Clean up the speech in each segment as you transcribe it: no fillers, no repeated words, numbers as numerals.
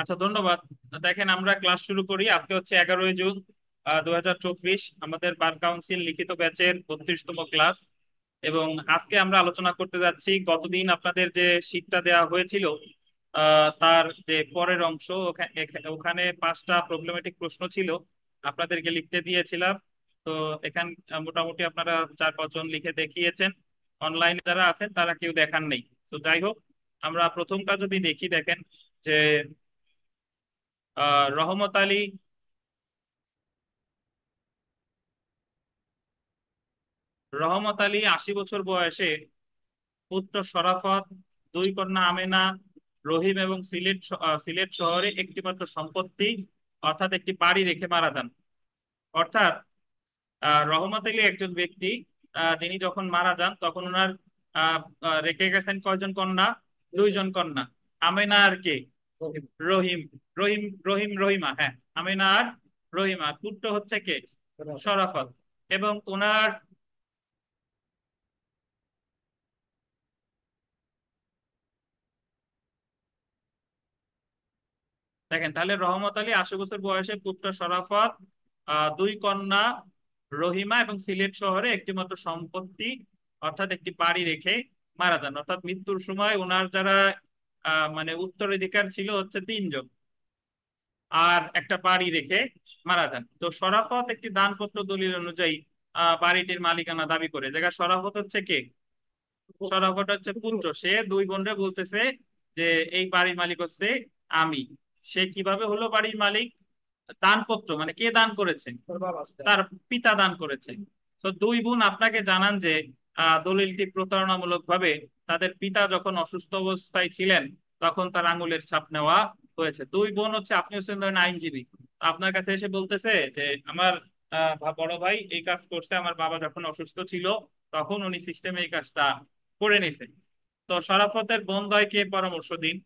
আচ্ছা, ধন্যবাদ। দেখেন, আমরা ক্লাস শুরু করি। আজকে হচ্ছে 11ই জুন 2024, আমাদের বার কাউন্সিল লিখিত ব্যাচের 32তম ক্লাস। এবং আজকে আমরা আলোচনা করতে যাচ্ছি গতদিন আপনাদের যে শীটটা দেওয়া হয়েছিল, তার যে পরের অংশ। ওখানে 5টা প্রবলেমেটিক প্রশ্ন ছিল, আপনাদেরকে লিখতে দিয়েছিলাম। তো এখান মোটামুটি আপনারা 4-5 জন লিখে দেখিয়েছেন। অনলাইনে যারা আছেন তারা কেউ দেখান নেই। তো যাই হোক, আমরা প্রথমটা যদি দেখি, দেখেন যে রহমত আলী রহমত আলী 80 বছর বয়সে পুত্র শরাফত, দুই কন্যা আমেনা, রহিম এবং সিলেট শহরে একটিমাত্র সম্পত্তি অর্থাৎ একটি বাড়ি রেখে মারা যান। অর্থাৎ রহমত আলী একজন ব্যক্তি, যিনি যখন মারা যান তখন ওনার আহ, রেখে গেছেন কয়জন কন্যা? 2জন কন্যা। আমেনা আর কে? রহিম। রহিম, রহিম, রহিমা, হ্যাঁ। আমেনা আর রহিমা। পুত্র হচ্ছে কে? শরাফত। এবং ওনার, দেখেন তাহলে রহমত আলী 80 বছর বয়সে, পুত্র শরাফত, দুই কন্যা রহিমা এবং সিলেট শহরে একটিমাত্র সম্পত্তি অর্থাৎ একটি বাড়ি রেখে মারা যান। অর্থাৎ মৃত্যুর সময় ওনার যারা মানে উত্তরাধিকার ছিল হচ্ছে 3 জন, আর একটা বাড়ি রেখে মারা যান। তো শরাফত একটি দানপত্র দলিল অনুযায়ী বাড়িটির মালিকানা দাবি করে। জায়গা শরাফত হচ্ছে কে? শরাফত হচ্ছে পুত্র। সে দুই বোনরে বলতেছে যে এই বাড়ির মালিক হচ্ছে আমি। সে কিভাবে হলো বাড়ির মালিক? দানপত্র মানে কে দান করেছে? তার পিতা দান করেছে। তো দুই বোন আপনাকে জানান যে দলিলটি প্রতারণামূলক ভাবে তাদের পিতা যখন অসুস্থ অবস্থায় ছিলেন তখন তার আঙুলের ছাপ নেওয়া হয়েছে। দুই বোন হচ্ছে, আপনি হচ্ছেন ধরেন আইনজীবী, আপনার কাছে এসে বলতেছে যে আমার বড় ভাই এই কাজ করছে, আমার বাবা যখন অসুস্থ ছিল তখন উনি সিস্টেমে এই কাজটা করে নিছে। তো শরাফতের বোনদ্বয়কে পরামর্শ দিন,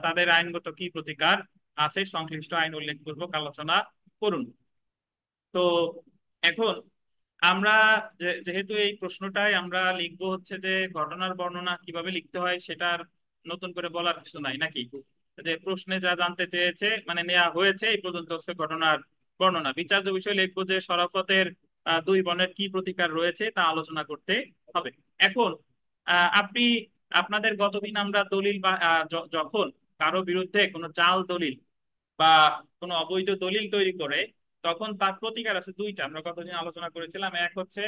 তাদের আইনগত কি প্রতিকার আছে সংশ্লিষ্ট আইন উল্লেখপূর্বক আলোচনা করুন। তো এখন আমরা যেহেতু এই প্রশ্নটাই আমরা লিখবো হচ্ছে যে ঘটনার বর্ণনা কিভাবে লিখতে হয় সেটার নতুন করে বলার কিছু নাই নাকি? যে প্রশ্নে যা জানতে চেয়েছে মানে নেওয়া হয়েছে এই পর্যন্ত হচ্ছে ঘটনার বর্ণনা। বিচার্য বিষয় লিখবো যে শরাফতের দুই বোনের কি প্রতিকার রয়েছে তা আলোচনা করতে হবে। এখন আপনি, আপনাদের গতদিন আমরা দলিল বা যখন কারো বিরুদ্ধে কোনো জাল দলিল বা কোনো অবৈধ দলিল তৈরি করে তখন তার প্রতিকার আছে দুইটা, আমরা কতদিন আলোচনা করেছিলাম। এক হচ্ছে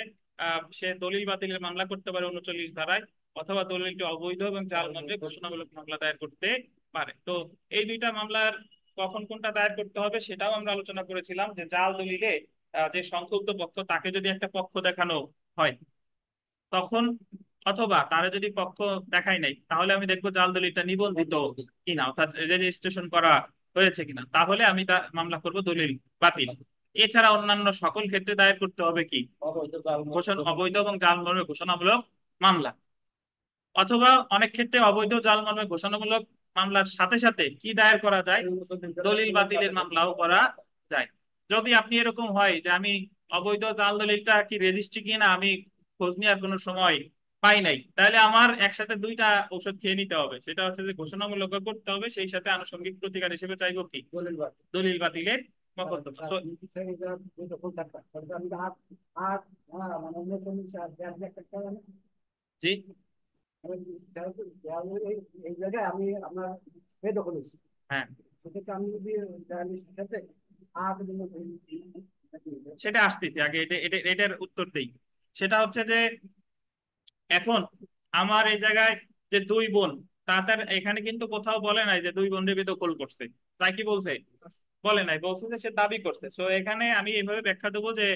সে দলিল বাতিলের মামলা করতে পারে 39 ধারায়, অথবা দলিলটি অবৈধ এবং জাল মতে ঘোষণামূলক মামলা দায়ের করতে পারে। তো এই দুইটা মামলার কখন কোনটা দায়ের করতে হবে সেটাও আমরা আলোচনা করেছিলাম। যে জাল দলিলে যে সংক্ষুব্ধ পক্ষ তাকে যদি একটা পক্ষ দেখানো হয় তখন, অথবা তারা যদি পক্ষ দেখায় নাই, তাহলে আমি দেখবো জাল দলিলটা নিবন্ধিত কিনা অর্থাৎ রেজিস্ট্রেশন করা হয়েছে কিনা, তাহলে আমি তা মামলা করব দলিল বাতিল। এছাড়া অন্যান্য সকল ক্ষেত্রে দায়ের করতে হবে কি? অবৈধ এবং জাল মর্মে ঘোষণামূলক মামলা। অথবা অনেক ক্ষেত্রে অবৈধ জাল মর্মে ঘোষণামূলক মামলার সাথে সাথে কি দায়ের করা যায়? দলিল বাতিলের মামলাও করা যায়। যদি আপনি এরকম হয় যে আমি অবৈধ জাল দলিলটা কি রেজিস্ট্রি কিনা আমি খোঁজ নেওয়ার কোনো সময় পাই নাই, তাহলে আমার একসাথে দুইটা ঔষধ খেয়ে নিতে হবে। সেটা হচ্ছে যে ঘোষণামূলক করতে হবে, সেই সাথে আনুষঙ্গিক প্রতিকার হিসেবে চাইবো কি? দলিল বাতিলের মকদ্দমা। তো জি, এই জায়গায় আমি আপনার বেদখল হয়েছি, হ্যাঁ, সেক্ষেত্রে আমি যদি জার্নালিস্টের সাথে আর সেটা আসতেছি। আগে এটার উত্তর দেই। সেটা হচ্ছে যে এখন আমার এই জায়গায় যে দুই বোন, তাদের এখানে কিন্তু কোথাও বলে নাই যে দুই বোন বেদখল করছে। তাই কি বলছে? বলে নাই, বলছে যে সে দাবি করছে। তো এখানে আমি এইভাবে ব্যাখ্যা দেবো যে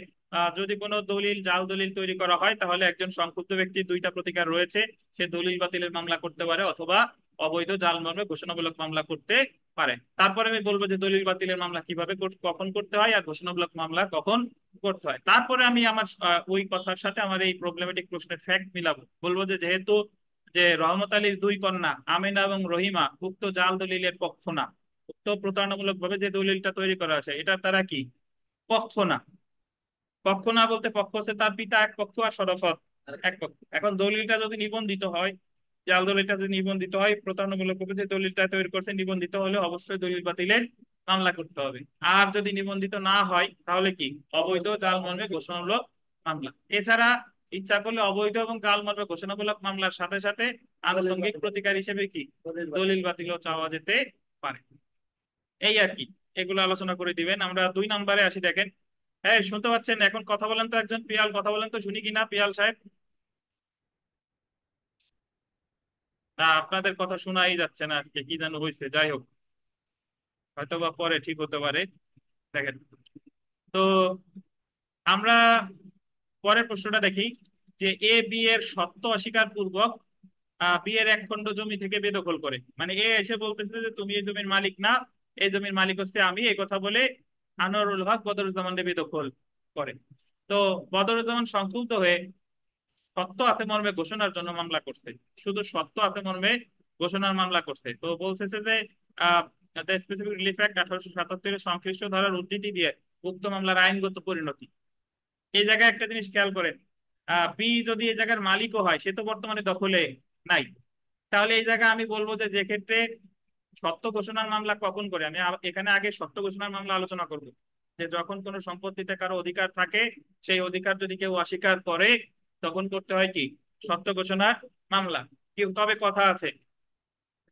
যদি কোনো দলিল জাল দলিল তৈরি করা হয় তাহলে একজন সংক্ষুব্ধ ব্যক্তির দুইটা প্রতিকার রয়েছে। সে দলিল বাতিলের মামলা করতে পারে অথবা অবৈধ জাল মর্মে ঘোষণামূলক মামলা করতে পারে। তারপরে আমি বলবো যে দলিল বাতিলের মামলা কিভাবে কখন করতে হয় আর ঘোষণামূলক মামলা কখন করতে হয়। তারপরে আমি আমার ওই কথার সাথে আমার এই প্রবলেমেটিক প্রশ্নের ফ্যাক্ট মিলাবো। বলবো যে যেহেতু যে রহমত আলীর দুই কন্যা আমিনা এবং রহিমা উক্ত জাল দলিলের পক্ষ না, উক্ত প্রতারণামূলক ভাবে যে দলিলটা তৈরি করা আছে এটা তারা কি? পক্ষ না। পক্ষ না বলতে পক্ষ হচ্ছে তার পিতা এক পক্ষ আর শরাফত এক পক্ষ। এখন দলিলটা যদি নিবন্ধিত হয় জাল দলিলটা যদি নিবন্ধিত হয়, প্রতারণামূলক ভাবে যে দলিলটা তৈরি করছে নিবন্ধিত হলে অবশ্যই দলিল বাতিলের মামলা করতে হবে। আর যদি নিবন্ধিত না হয় তাহলে কি অবৈধ জাল মর্মে ঘোষণামূলক মামলা। এছাড়া ইচ্ছা করলে অবৈধ এবং জাল মর্মে ঘোষণামূলক মামলার সাথে সাথে আনুষঙ্গিক প্রতিকার হিসেবে কি দলিল বাতিলও চাওয়া যেতে পারে। এই আর কি, এগুলো আলোচনা করে দিবেন। আমরা 2 নম্বরে আসি, দেখেন। হ্যাঁ, শুনতে পাচ্ছেন? এখন কথা বলেন তো, একজন পিয়াল কথা বলেন তো, শুনি কিনা পিয়াল সাহেব? না, আপনাদের কথা শোনাই যাচ্ছে না আজকে, কি যেন হয়েছে। যাই হোক, হয়তো বা পরে ঠিক হতে পারে। দেখেন তো, আমরা পরের প্রশ্নটা দেখি যে এ বি এর সত্য অস্বীকার পূর্বক বি এর 1 খণ্ড জমি থেকে বেদখল করে। মানে এ এসে বলতেছে যে তুমি এই জমির মালিক না, এই জমির মালিক হচ্ছে আমি, এই কথা বলে আনোয়ারুল হক বদরুজ্জামানকে বেদখল করে। তো বদরুজ্জামান সংক্ষুব্ধ হয়ে সত্য আছে মর্মে ঘোষণার জন্য মামলা করছে। শুধু সত্য আছে মর্মে ঘোষণার মামলা করছে। তো বলতেছে যে দ্য স্পেসিফিক রিলিফ অ্যাক্ট 1877 সংশ্লিষ্ট ধারার উদ্ধৃতি দিয়ে উক্ত মামলার আইনগত পরিণতি। এই জায়গায় একটা জিনিস খেয়াল করেন, বি যদি এই জায়গার মালিকও হয়, সে তো বর্তমানে দখলে নাই। তাহলে এই জায়গায় আমি বলবো যে যে ক্ষেত্রে সত্য ঘোষণার মামলা কখন করে, আমি এখানে আগে সত্য ঘোষণার মামলা আলোচনা করব, যে যখন কোনো সম্পত্তিতে কারো অধিকার থাকে, সেই অধিকার যদি কেউ অস্বীকার করে তখন করতে হয় কি সত্য ঘোষণার মামলা। তবে কথা আছে,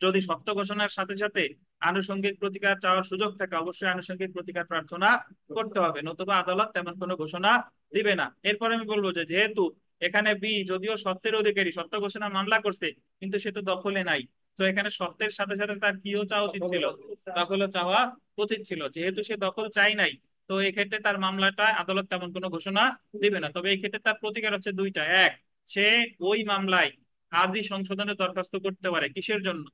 যদি সত্য ঘোষণার সাথে সাথে আনুষঙ্গিক প্রতিকার চাওয়ার সুযোগ থাকে, অবশ্যই আনুষঙ্গিক প্রতিকার প্রার্থনা করতে হবে, নতুবা আদালত তেমন কোনো ঘোষণা দিবে না। এরপরে আমি বলবো যে যেহেতু এখানে বি যদিও সত্যের অধিকারী, সত্য ঘোষণার মামলা করছে, কিন্তু সে তো দখলে নাই। তো এখানে সত্যের সাথে সাথে তার কিও চাওয়া উচিত ছিল, দখলও চাওয়া উচিত ছিল। যেহেতু সে দখল চাই নাই, তো এই ক্ষেত্রে তার মামলাটা আদালত তেমন কোনো ঘোষণা দিবে না। তবে এই ক্ষেত্রে তার প্রতিকার হচ্ছে দুইটা। এক, সে ওই মামলায় আজই সংশোধনের দরখাস্ত করতে পারে, কিসের জন্য?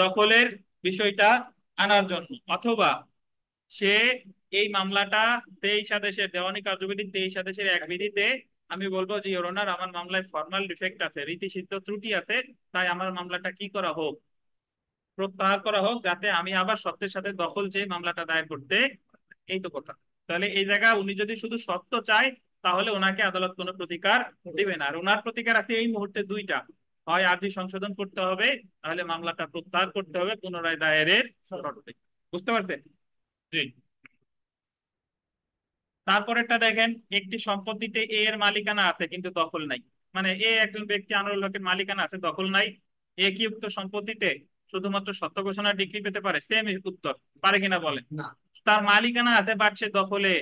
দখলের বিষয়টা আনার জন্য। অথবা সে এই মামলাটা 23 আদেশের দেওয়ানি কার্যবিধি 23 আদেশের 1 বিধিতে আমি বলবো যে ইওর অনার, আমার মামলায় ফর্মাল ডিফেক্ট আছে, রীতিসিদ্ধ ত্রুটি আছে, তাই আমার মামলাটা কি করা হোক, প্রত্যাহার করা হোক, যাতে আমি আবার সত্যের সাথে দখল চেয়ে মামলাটা দায়ের করতে। এই তো কথা। তাহলে এই জায়গায় উনি যদি শুধু সত্য চায়, তাহলে ওনাকে আদালত কোনো প্রতিকার দিবে না। আর ওনার প্রতিকার আছে এই মুহূর্তে দুইটা: হয় আর্জি সংশোধন করতে হবে, তাহলে মামলাটা প্রত্যাহার করতে হবে পুনরায় দায়েরের শর্তে। বুঝতে পারছেন? জি। তারপরেরটা দেখেন, একটি সম্পত্তিতে এ এর মালিকানা আছে কিন্তু দখল নাই। মানে এ একজন ব্যক্তি, আনোয়ারুল হকের মালিকানা আছে, দখল নাই। এ কি উক্ত সম্পত্তিতে শুধুমাত্র সত্য ঘোষণার ডিগ্রি পেতে পারে? সেম উত্তর, পারে কিনা বলেন? না। তার মালিকানা আছে বাট সে দখলে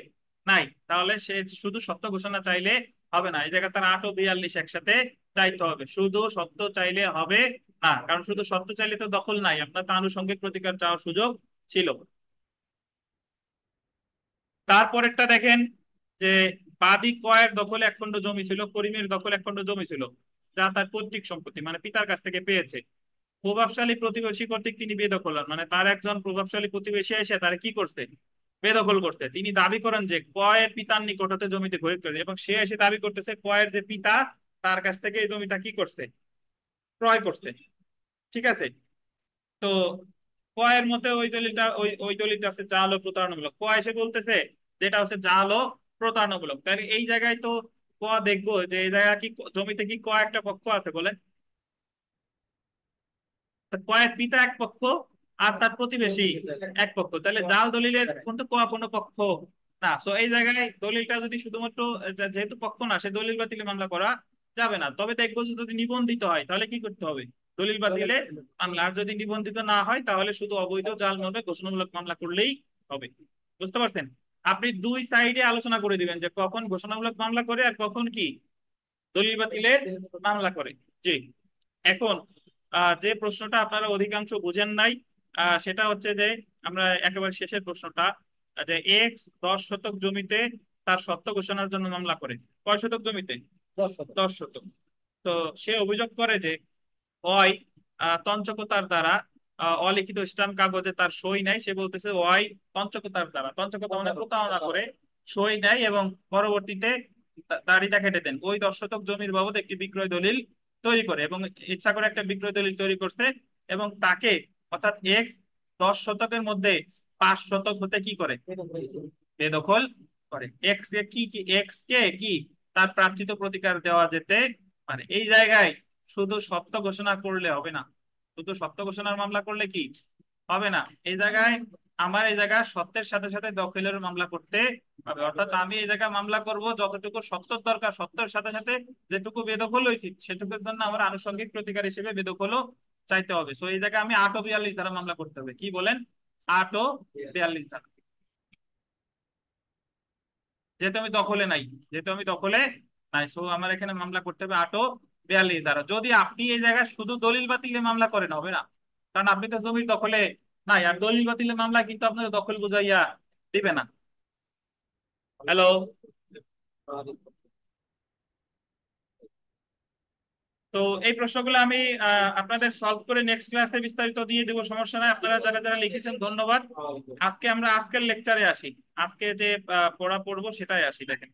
নাই, তাহলে সে শুধু সত্য ঘোষণা চাইলে হবে না। এই জায়গায় তার 8 ও 42 একসাথে চাইতে হবে। শুধু সত্য চাইলে হবে না, কারণ শুধু সত্য চাইলে তো দখল নাই, আপনার তো আনুষঙ্গিক প্রতিকার চাওয়ার সুযোগ ছিল। তারপরেরটা দেখেন যে বাদী কয়ের দখলে 1 খণ্ড জমি ছিল, করিমের দখলে 1 খণ্ড জমি ছিল, যা তার পৈতৃক সম্পত্তি, মানে পিতার কাছ থেকে পেয়েছে। প্রভাবশালী প্রতিবেশী কর্তৃক তিনি বেদখল হন। মানে তার একজন প্রভাবশালী প্রতিবেশী এসে তার কি করছে, বেদখল করছে। তিনি দাবি করেন যে কয়ের পিতার নিকট হতে জমিতে খরিদ করে, এবং সে এসে দাবি করতেছে কয়ের যে পিতা, তার কাছ থেকে এই জমিটা কি করছে, ক্রয় করছে। ঠিক আছে? তো কয়ের মতে ওই দলিলটা, ওই দলিলটা হচ্ছে জাল ও প্রতারণামূলক। ক এসে বলতেছে যেটা হচ্ছে জাল ও প্রতারণামূলক। তাহলে এই জায়গায় তো ক দেখবো যে এই জায়গায় কি জমিতে কি ক একটা পক্ষ আছে বলেন? তা কয়ের পিতা এক পক্ষ আর তার প্রতিবেশী এক পক্ষ, তাহলে জাল দলিলের কিন্তু ক কোনো পক্ষ না। তো এই জায়গায় দলিলটা যদি শুধুমাত্র যেহেতু পক্ষ না, সে দলিল বাতিলে মামলা করা যাবে না। তবে দেখবো যে যদি নিবন্ধিত হয় তাহলে কি করতে হবে, দলিল বাতিলে মামলা। আর যদি নিবন্ধিত না হয় তাহলে শুধু অবৈধ জাল মর্মে ঘোষণামূলক মামলা করলেই হবে। বুঝতে পারছেন? আপনি দুই সাইডে আলোচনা করে দিবেন যে কখন ঘোষণামূলক মামলা করে আর কখন কি দলিল বাতিলের মামলা করে। জি। এখন যে প্রশ্নটা আপনারা অধিকাংশ বুঝেন নাই, সেটা হচ্ছে যে আমরা একেবারে শেষের প্রশ্নটা, যে এক্স 10 শতক জমিতে তার সত্য ঘোষণার জন্য মামলা করে। কয় শতক জমিতে? 10 শতক। 10 শতক। তো সে অভিযোগ করে যে ওই তঞ্চকতার দ্বারা অলিখিত স্ট্যাম্প কাগজে তার সই নাই। সে বলতেছে ওই তঞ্চকতার দ্বারা, তঞ্চকতা মানে প্রতারণা করে সই নেয়, এবং পরবর্তীতে দাড়িটা কেটে দেন। ওই 10 শতক জমির বাবদ একটি বিক্রয় দলিল তৈরি করে, এবং ইচ্ছা করে একটা বিক্রয় দলিল তৈরি করছে, এবং তাকে অর্থাৎ এক্স 10 শতকের মধ্যে 5 শতক হতে কি করে, বেদখল করে। এক্স কে কি, এক্স কে কি তার প্রার্থিত প্রতিকার দেওয়া যেতে পারে। এই জায়গায় শুধু সত্য ঘোষণা করলে হবে না, শুধু সত্য ঘোষণার মামলা করলে কি হবে না, এই জায়গায় আমার এই জায়গায় সত্যের সাথে সাথে দখলের মামলা করতে হবে। অর্থাৎ আমি এই জায়গায় মামলা করব যতটুকু সত্যর দরকার, সত্যের সাথে সাথে যেটুকু বেদখল হয়েছে সেটুকুর জন্য আমার আনুষঙ্গিক প্রতিকার হিসেবে বেদখলও চাইতে হবে। সো এই জায়গায় আমি 8 ও 42 ধারা মামলা করতে হবে। কি বলেন? 8 ও 42 ধারা, যেহেতু আমি দখলে নাই, যেহেতু আমি দখলে নাই, সো আমার এখানে মামলা করতে হবে 8 ও 42 ধারা। যদি আপনি এই জায়গায় শুধু দলিল বাতিলে মামলা করেন হবে না, কারণ আপনি তো জমির দখলে নাই, আর দলিল বাতিলের মামলা কিন্তু আপনার দখল বুঝাইয়া দিবে না। হ্যালো। তো এই প্রশ্নগুলো আমি আপনাদের সলভ করে নেক্সট ক্লাসে বিস্তারিত দিয়ে দেবো, সমস্যা নাই। আপনারা যারা যারা লিখেছেন ধন্যবাদ। আজকে আমরা আজকের লেকচারে আসি, আজকে যে পড়া পড়বো সেটাই আসি। দেখেন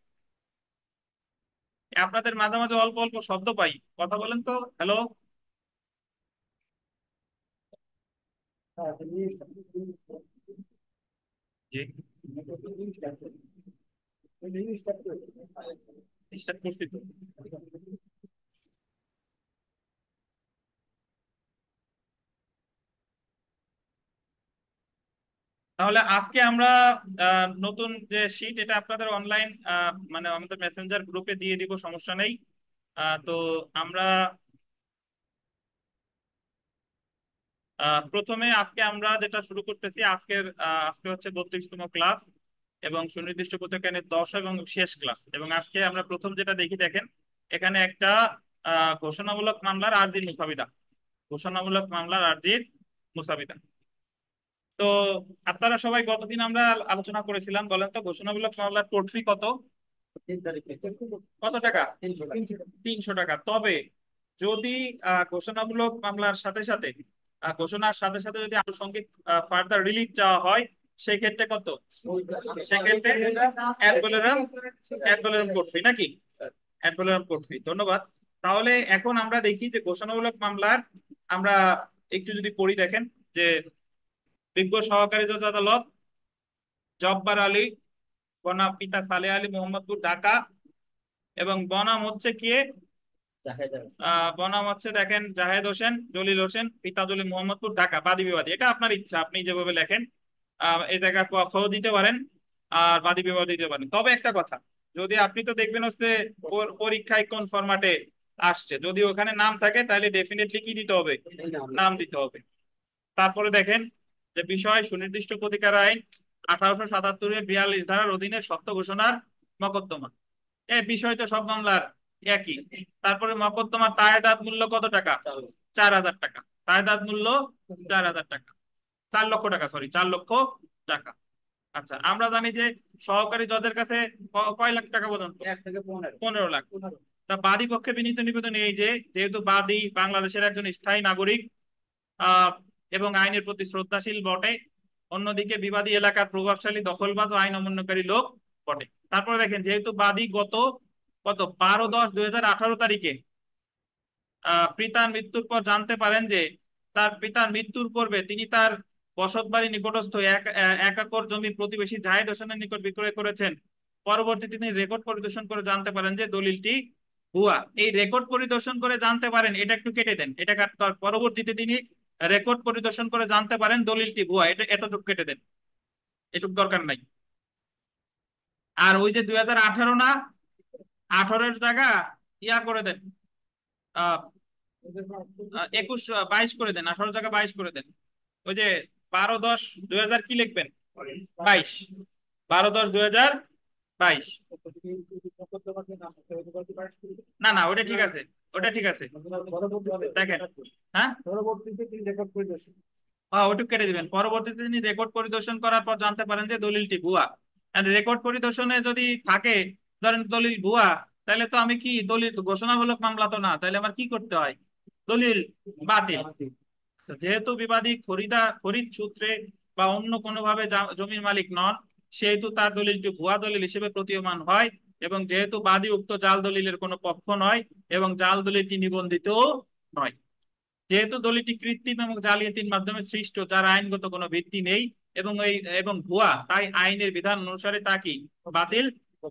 আপনাদের মাঝে মাঝে অল্প অল্প শব্দ পাই, কথা বলেন তো। হ্যালো। হ্যাঁ, জি, স্টার্ট করছি তো। তাহলে আজকে আমরা নতুন যে শীট, এটা আপনাদের অনলাইন মানে আমাদের মেসেঞ্জার গ্রুপে দিয়ে দিব, সমস্যা নেই। তো আমরা প্রথমে আজকে আমরা যেটা শুরু করতেছি, আজকে হচ্ছে 32তম ক্লাস এবং সুনির্দিষ্ট প্রত্যেকের 10 এবং শেষ ক্লাস। এবং আজকে আমরা প্রথম যেটা দেখি, দেখেন এখানে একটা ঘোষণামূলক মামলার আর্জির মুসাবিদা, ঘোষণামূলক মামলার আর্জির মুসাবিদা। তো আপনারা সবাই গতদিন আমরা আলোচনা করেছিলাম, বলেন তো ঘোষণামূলক মামলার কোর্ট ফি কত? কত টাকা? 300 টাকা। তবে যদি ঘোষণামূলক মামলার সাথে সাথে ঘোষণার সাথে সাথে যদি আনুষঙ্গিক ফার্দার রিলিফ চাওয়া হয়, সেক্ষেত্রে কত? সেক্ষেত্রে অ্যাড ভ্যালোরাম কোর্ট ফি নাকি? Ad valorem court fee. ধন্যবাদ। তাহলে এখন আমরা দেখি যে ঘোষণামূলক মামলার আমরা একটু যদি পড়ি, দেখেন যে বিজ্ঞ সহকারী জজ আদালত জব্বার আলী বনাম পিতা সালেহ আলী মোহাম্মদপুর ঢাকা, এবং বনাম হচ্ছে কি, বনাম হচ্ছে দেখেন জাহেদ হোসেন জলিল হোসেন পিতা জলিল মোহাম্মদপুর ঢাকা, বাদী বিবাদী। এটা আপনার ইচ্ছা, আপনি যেভাবে লেখেন এই জায়গায় খ দিতে পারেন আর বাদী বিবাদী দিতে পারেন। তবে একটা কথা, যদি আপনি তো দেখবেন হচ্ছে পরীক্ষায় কোন ফরম্যাটে আসছে, যদি ওখানে নাম থাকে তাহলে ডেফিনেটলি কি দিতে হবে? নাম দিতে হবে। তারপরে দেখেন যে বিষয় সুনির্দিষ্ট প্রতিকার আইন 1877-এর 42 ধারার অধীনে সত্য ঘোষণার মকদ্দমা। এই বিষয় তো সব মামলার একই। তারপরে মকদ্দমার তায়েদাদ মূল্য কত টাকা? 4000 টাকা। তায়েদাদ মূল্য 4000 টাকা, 4 লক্ষ টাকা, সরি 4 লক্ষ টাকা। আচ্ছা, আমরা জানি যে সহকারী জজের কাছে কয় লাখ টাকা পর্যন্ত? 1 থেকে 15 লাখ। তা বাদী পক্ষে বিনীত নিবেদন এই যে, যেহেতু বাদী বাংলাদেশের একজন স্থায়ী নাগরিক আহ এবং আইনের প্রতি শ্রদ্ধাশীল বটে, অন্যদিকে বিবাদী এলাকার প্রভাবশালী দখলবাজ ও আইন অমান্যকারী লোক বটে। তারপরে দেখেন যেহেতু বাদী গত 12-10-2018 তারিখে পিতার মৃত্যুর পর জানতে পারেন যে তার পিতার মৃত্যুর পূর্বে তিনি তার বসত বাড়ি নিকটস্থ 1 একর জমি প্রতিবেশী জাহেদ হোসেনের নিকট বিক্রয় করেছেন। পরবর্তীতে তিনি রেকর্ড পরিদর্শন করে জানতে পারেন যে দলিলটি ভুয়া। এই রেকর্ড পরিদর্শন করে জানতে পারেন, এটা একটু কেটে দেন, এটা পরবর্তীতে তিনি রেকর্ড পরিদর্শন করে জানতে পারেন দলিলটি ভুয়া, এটা এতটুকু কেটে দেন, এটুকু দরকার নাই। আর ওই যে 2018 না, 18-এর জায়গা ইয়া করে দেন, আহ 21-22 করে দেন, 18 জায়গা 22 করে দেন। ওই যে 12-10-2000 কি লিখবেন? 22। 12-10-2022। না না, ওটা ঠিক আছে, ওটা ঠিক আছে। দেখেন, হ্যাঁ পরবর্তীতে তিনি রেকর্ড করে দিয়েছেন। ওটুকু কেটে দিবেন। পরবর্তীতে তিনি রেকর্ড পরিদর্শন করার পর জানতে পারেন যে দলিলটি ভুয়া। রেকর্ড পরিদর্শনে যদি থাকে ধরেন দলিল ভুয়া, তাহলে তো আমি কি, দলিল ঘোষণামূলক মামলা তো না, তাহলে আমার কি করতে হয়? দলিল বাতিল। তো যেহেতু বিবাদী খরিদ সূত্রে বা অন্য কোনোভাবে জমির মালিক নন, সেহেতু তার দলিলটি ভুয়া দলিল হিসেবে প্রতীয়মান হয়। এবং যেহেতু বাদী উক্ত জাল দলিলের কোনো পক্ষ নয় এবং জাল দলিলটি নিবন্ধিত নয়, যেহেতু দলিলটি কৃত্রিম এবং জালিয়াতির মাধ্যমে সৃষ্ট, যার আইনগত কোনো ভিত্তি নেই এবং ভুয়া, তাই আইনের বিধান অনুসারে তা কি বাতিল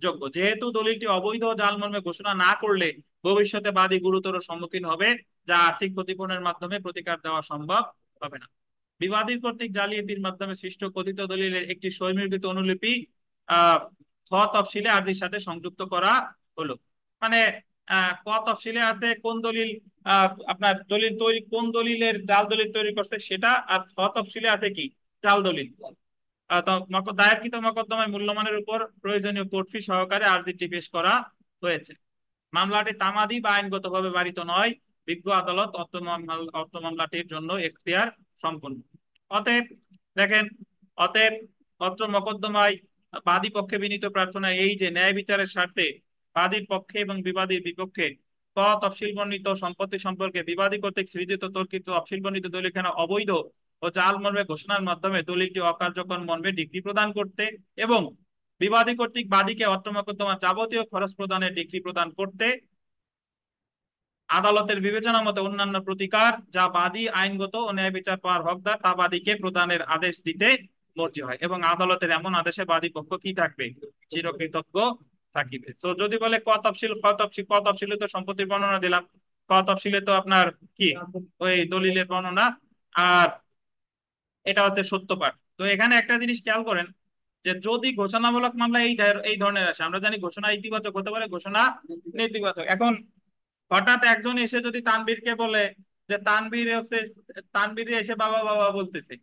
যোগ্য। যেহেতু দলিলটি অবৈধ ও জাল মর্মে ঘোষণা না করলে ভবিষ্যতে বাদী গুরুতর সম্মুখীন হবে যা আর্থিক ক্ষতিপূরণের মাধ্যমে প্রতিকার দেওয়া সম্ভব হবে না। বিবাদী কর্তৃক জালিয়াতির মাধ্যমে সৃষ্ট কথিত দলিলের একটি স্বয়ংনির্মিত অনুলিপি আহ খ তফসিলে আর্জির সাথে সংযুক্ত করা হলো। মানে ক তফসিলে আছে কোন দলিল, আপনার দলিল তৈরি, কোন দলিলের জাল দলিল তৈরি করছে সেটা, আর খ তফসিলে আছে কি জাল দলিল। দায়েরকৃত মকদ্দমায় মূল্যমানের উপর প্রয়োজনীয় কোর্ট ফি সহকারে আর্জিটি পেশ করা হয়েছে। মামলাটি তামাদি বা আইনগতভাবে বাড়িত নয়। বিজ্ঞ আদালত অর্থ মামলাটির জন্য এখতিয়ার সম্পন্ন। অতএব দেখেন, অতএব অত্র মকদ্দমায় বাদী পক্ষে বিনীত প্রার্থনা এই যে ন্যায় বিচারের স্বার্থে বাদীর পক্ষে এবং বিবাদীর বিপক্ষে ক তফসিল বর্ণিত সম্পত্তি সম্পর্কে বিবাদী কর্তৃক সৃজিত তর্কিত তফসিল বর্ণিত দলিলখানা অবৈধ ও জাল মর্মে ঘোষণার মাধ্যমে দলিলটি অকার্যকর মর্মে ডিগ্রি প্রদান করতে এবং বিবাদী কর্তৃক বাদীকে অত্র মকদ্দমার যাবতীয় খরচ প্রদানের ডিগ্রি প্রদান করতে আদালতের বিবেচনা মতে অন্যান্য প্রতিকার যা বাদী আইনগত ও ন্যায় বিচার পাওয়ার হকদার তা বাদীকে প্রদানের আদেশ দিতে মর্জি হয়, এবং আদালতের এমন আদেশে বাদী পক্ষ কি থাকবে, চিরকৃতজ্ঞ থাকিবে। তো যদি বলে ক তফসিল, ক তফসিলে তো সম্পত্তির বর্ণনা দিলাম, ক তফসিলে তো আপনার কি ওই দলিলের বর্ণনা, আর এটা হচ্ছে সত্য পাঠ। তো এখানে একটা জিনিস খেয়াল করেন যে যদি ঘোষণামূলক মামলা এই ধরনের আসে, আমরা জানি ঘোষণা ইতিবাচক হতে পারে, ঘোষণা নেতিবাচক। এখন হঠাৎ একজন এসে যদি তানবীরকে বলে যে তানবীর হচ্ছে, তানবীর এসে বাবা বাবা বলতেছে,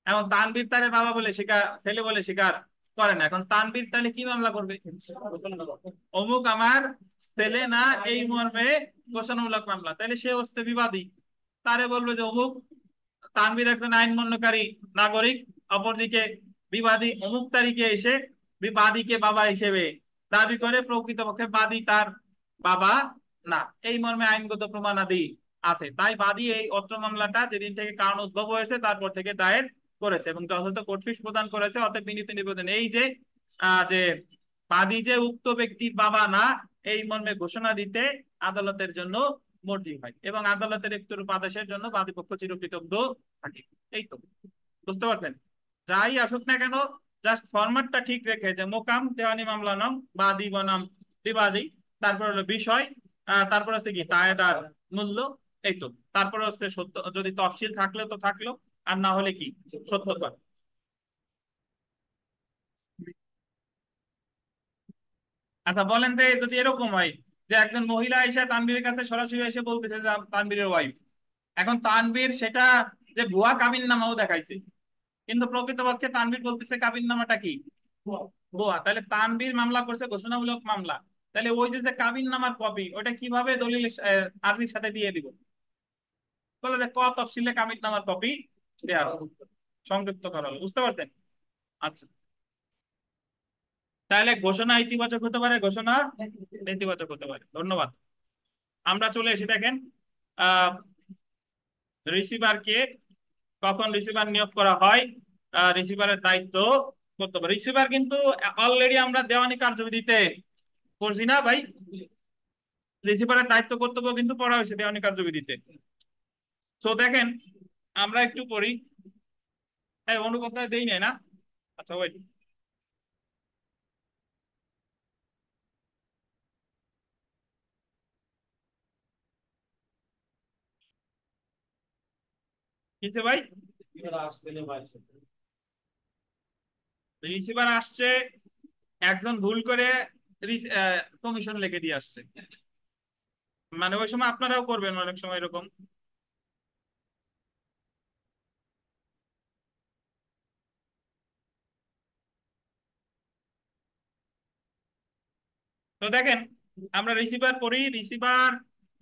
এখন তানবীর তারে বাবা বলে স্বীকার, ছেলে বলে স্বীকার করে না, এখন তানবীর তাহলে কি মামলা করবে, অমুক আমার ছেলে না এই মর্মে ঘোষণামূলক মামলা, তাহলে সে হচ্ছে বিবাদী, তারে বলবে যে অমুক তানবীর একজন আইন মান্যকারী নাগরিক, অপরদিকে বিবাদী অমুক তারিখে এসে বিবাদীকে বাবা হিসেবে দাবি করে, প্রকৃতপক্ষে বাদী তার বাবা না, এই মর্মে আইনগত প্রমাণাদি আছে, তাই বাদী এই অত্র মামলাটা যেদিন থেকে কারণ উদ্ভব হয়েছে তারপর থেকে দায়ের করেছে এবং যথাযথ কোর্ট ফিস প্রদান করেছে। অতএব বিনীত নিবেদন এই যে যে বাদী যে উক্ত ব্যক্তির বাবা না এই মর্মে ঘোষণা দিতে আদালতের জন্য মর্জি হয়, এবং আদালতের একতরূপ আদেশের জন্য বাদী পক্ষ চিরকৃতজ্ঞ থাকে। এই তো, বুঝতে পারছেন? যাই আসুক না কেন, জাস্ট ফরম্যাটটা ঠিক রেখে যে মোকাম দেওয়ানি মামলা নাম, বাদী বনাম বিবাদী, তারপর হলো বিষয়, তারপর হচ্ছে কি দায়েদার মূল্য, এই তো, তারপর হচ্ছে সত্য, যদি তফসিল থাকলে তো থাকলো, আর না হলে কি সত্যতা। আচ্ছা বলেন তো, যদি এরকম হয় যে একজন মহিলা এসে তানবীরের কাছে সরাসরি এসে বলতেছে যে তানবীরের ওয়াইফ, এখন তানবীর সেটা যে ভুয়া কাবিন নামাও দেখাইছে, কিন্তু প্রকৃতপক্ষে তানবীর বলতেছে কাবিন নামাটা কি ভুয়া, তাহলে তানবীর মামলা করছে ঘোষণামূলক মামলা, তাহলে ওই যে কাবিন নামার কপি ওটা কিভাবে দলিল আর্জির সাথে দিয়ে দিব, বলে যে ক তফসিলে কাবিন নামার কপি দেওয়া হলো, সংযুক্ত করা হলো, বুঝতে পারছেন? আচ্ছা, তাহলে ঘোষণা ইতিবাচক হতে পারে, ঘোষণা নেতিবাচক হতে পারে। ধন্যবাদ। আমরা চলে এসে দেখেন আহ রিসিভারকে কখন রিসিভার নিয়োগ করা হয়, রিসিভারের দায়িত্ব কর্তব্য। রিসিভার কিন্তু অলরেডি আমরা দেওয়ানি কার্যবিধিতে পড়ছি না ভাই, রিসিভারের দায়িত্ব কর্তব্য কিন্তু পড়া হয়েছে দেওয়ানি কার্যবিধিতে। তো দেখেন আমরা একটু পড়ি, হ্যাঁ অনুকম্পা দেই নাই না, আচ্ছা ওই কিসে ভাই, রিসিভার আসছে, একজন ভুল করে কমিশন লিখে দিয়ে আসছে, মানে ওই সময় আপনারাও করবেন অনেক সময় এরকম। তো দেখেন আমরা রিসিভার পড়ি, রিসিভার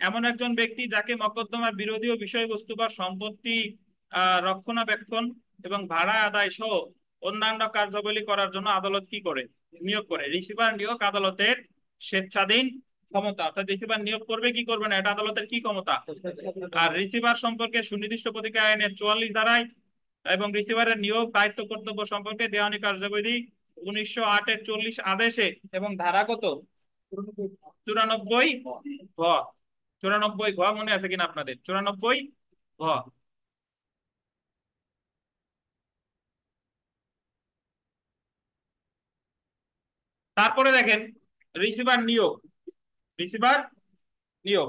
এমন একজন ব্যক্তি যাকে মকদ্দমার বিরোধীয় বিষয়বস্তু বা সম্পত্তি রক্ষণাবেক্ষণ এবং ভাড়া আদায় সহ অন্যান্য কার্যাবলী করার জন্য আদালত কি করে, নিয়োগ করে। রিসিভার নিয়োগ আদালতের স্বেচ্ছাধীন ক্ষমতা, অর্থাৎ রিসিভার নিয়োগ করবে কি করবে না এটা আদালতের কি ক্ষমতা। আর রিসিভার সম্পর্কে সুনির্দিষ্ট প্রতিক্রিয়া আইনের 44 ধারায় এবং রিসিভারের নিয়োগ দায়িত্ব কর্তব্য সম্পর্কে দেওয়ানি কার্যবিধি 1908-এর 40 আদেশে এবং ধারা কত 94 ঘ, 94 ঘ মনে আছে কিনা আপনাদের, 94 ঘ। তারপরে দেখেন রিসিভার নিয়োগ, রিসিভার নিয়োগ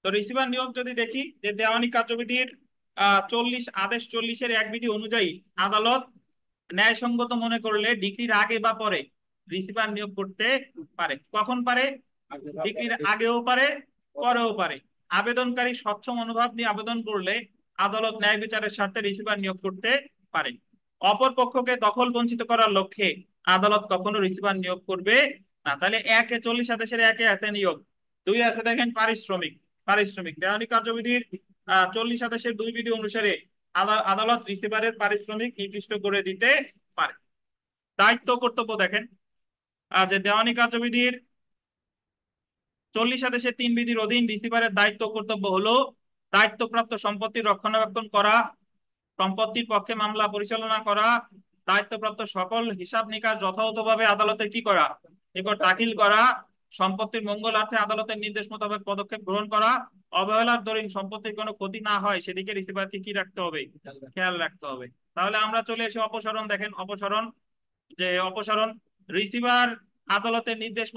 তো রিসিভার নিয়োগ যদি দেখি যে দেওয়ানি কার্যবিধির 40 আদেশ 40-এর 1 বিধি অনুযায়ী আদালত ন্যায়সঙ্গত মনে করলে ডিগ্রির আগে বা পরে রিসিভার নিয়োগ করতে পারে। কখন পারে? ডিগ্রির আগেও পারে, পরেও পারে। আবেদনকারী স্বচ্ছ মনোভাব নিয়ে আবেদন করলে আদালত ন্যায় বিচারের স্বার্থে রিসিভার নিয়োগ করতে পারে। অপর পক্ষকে দখল বঞ্চিত করার লক্ষ্যে আদালত কখনো রিসিভার নিয়োগ করবে না। তাহলে 40 আদেশের 1-এ আছে নিয়োগ, 2 আছে দেখেন পারিশ্রমিক। পারিশ্রমিক দেওয়ানি কার্যবিধির 40 আদেশের 2 বিধি অনুসারে আদালত রিসিভারের পারিশ্রমিক নির্দিষ্ট করে দিতে পারে। দায়িত্ব কর্তব্য দেখেন যে দেওয়ানি কার্যবিধির 40 আদেশের 3 বিধির অধীন রিসিভারের দায়িত্ব কর্তব্য হলো দায়িত্বপ্রাপ্ত সম্পত্তির রক্ষণাবেক্ষণ করা, সম্পত্তির পক্ষে মামলা পরিচালনা করা, দায়িত্বপ্রাপ্ত সকল হিসাব নিকাশ যথাযথভাবে আদালতে কি করা, নিকট দাখিল করা, সম্পত্তির মঙ্গলার্থে আদালতের নির্দেশ মোতাবেক পদক্ষেপ গ্রহণ করা, অবহেলার দরুন সম্পত্তির কোনো ক্ষতি না হয় সেদিকে রিসিভারকে কি রাখতে হবে, খেয়াল রাখতে হবে। তাহলে আমরা চলে এসে অপসারণ দেখেন। অপসারণ যে অপসারণ রিসিভার আদালতের নির্দেশ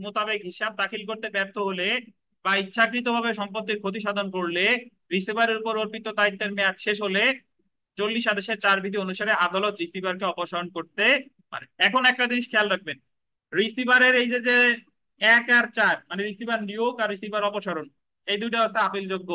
মোতাবেক হিসাব দাখিল করতে ব্যর্থ হলে বা ইচ্ছাকৃতভাবে সম্পত্তির ক্ষতি সাধন করলে রিসিভারের উপর অর্পিত দায়িত্বের মেয়াদ শেষ হলে 40 আদেশের 4 বিধি অনুসারে আদালত রিসিভারকে অপসারণ করতে পারে। এখন একটা জিনিস খেয়াল রাখবেন, রিসিভারের এই যে যে 1 আর 4 মানে রিসিভার নিয়োগ আর রিসিভার অপসারণ, এই দুটো হচ্ছে আপিলযোগ্য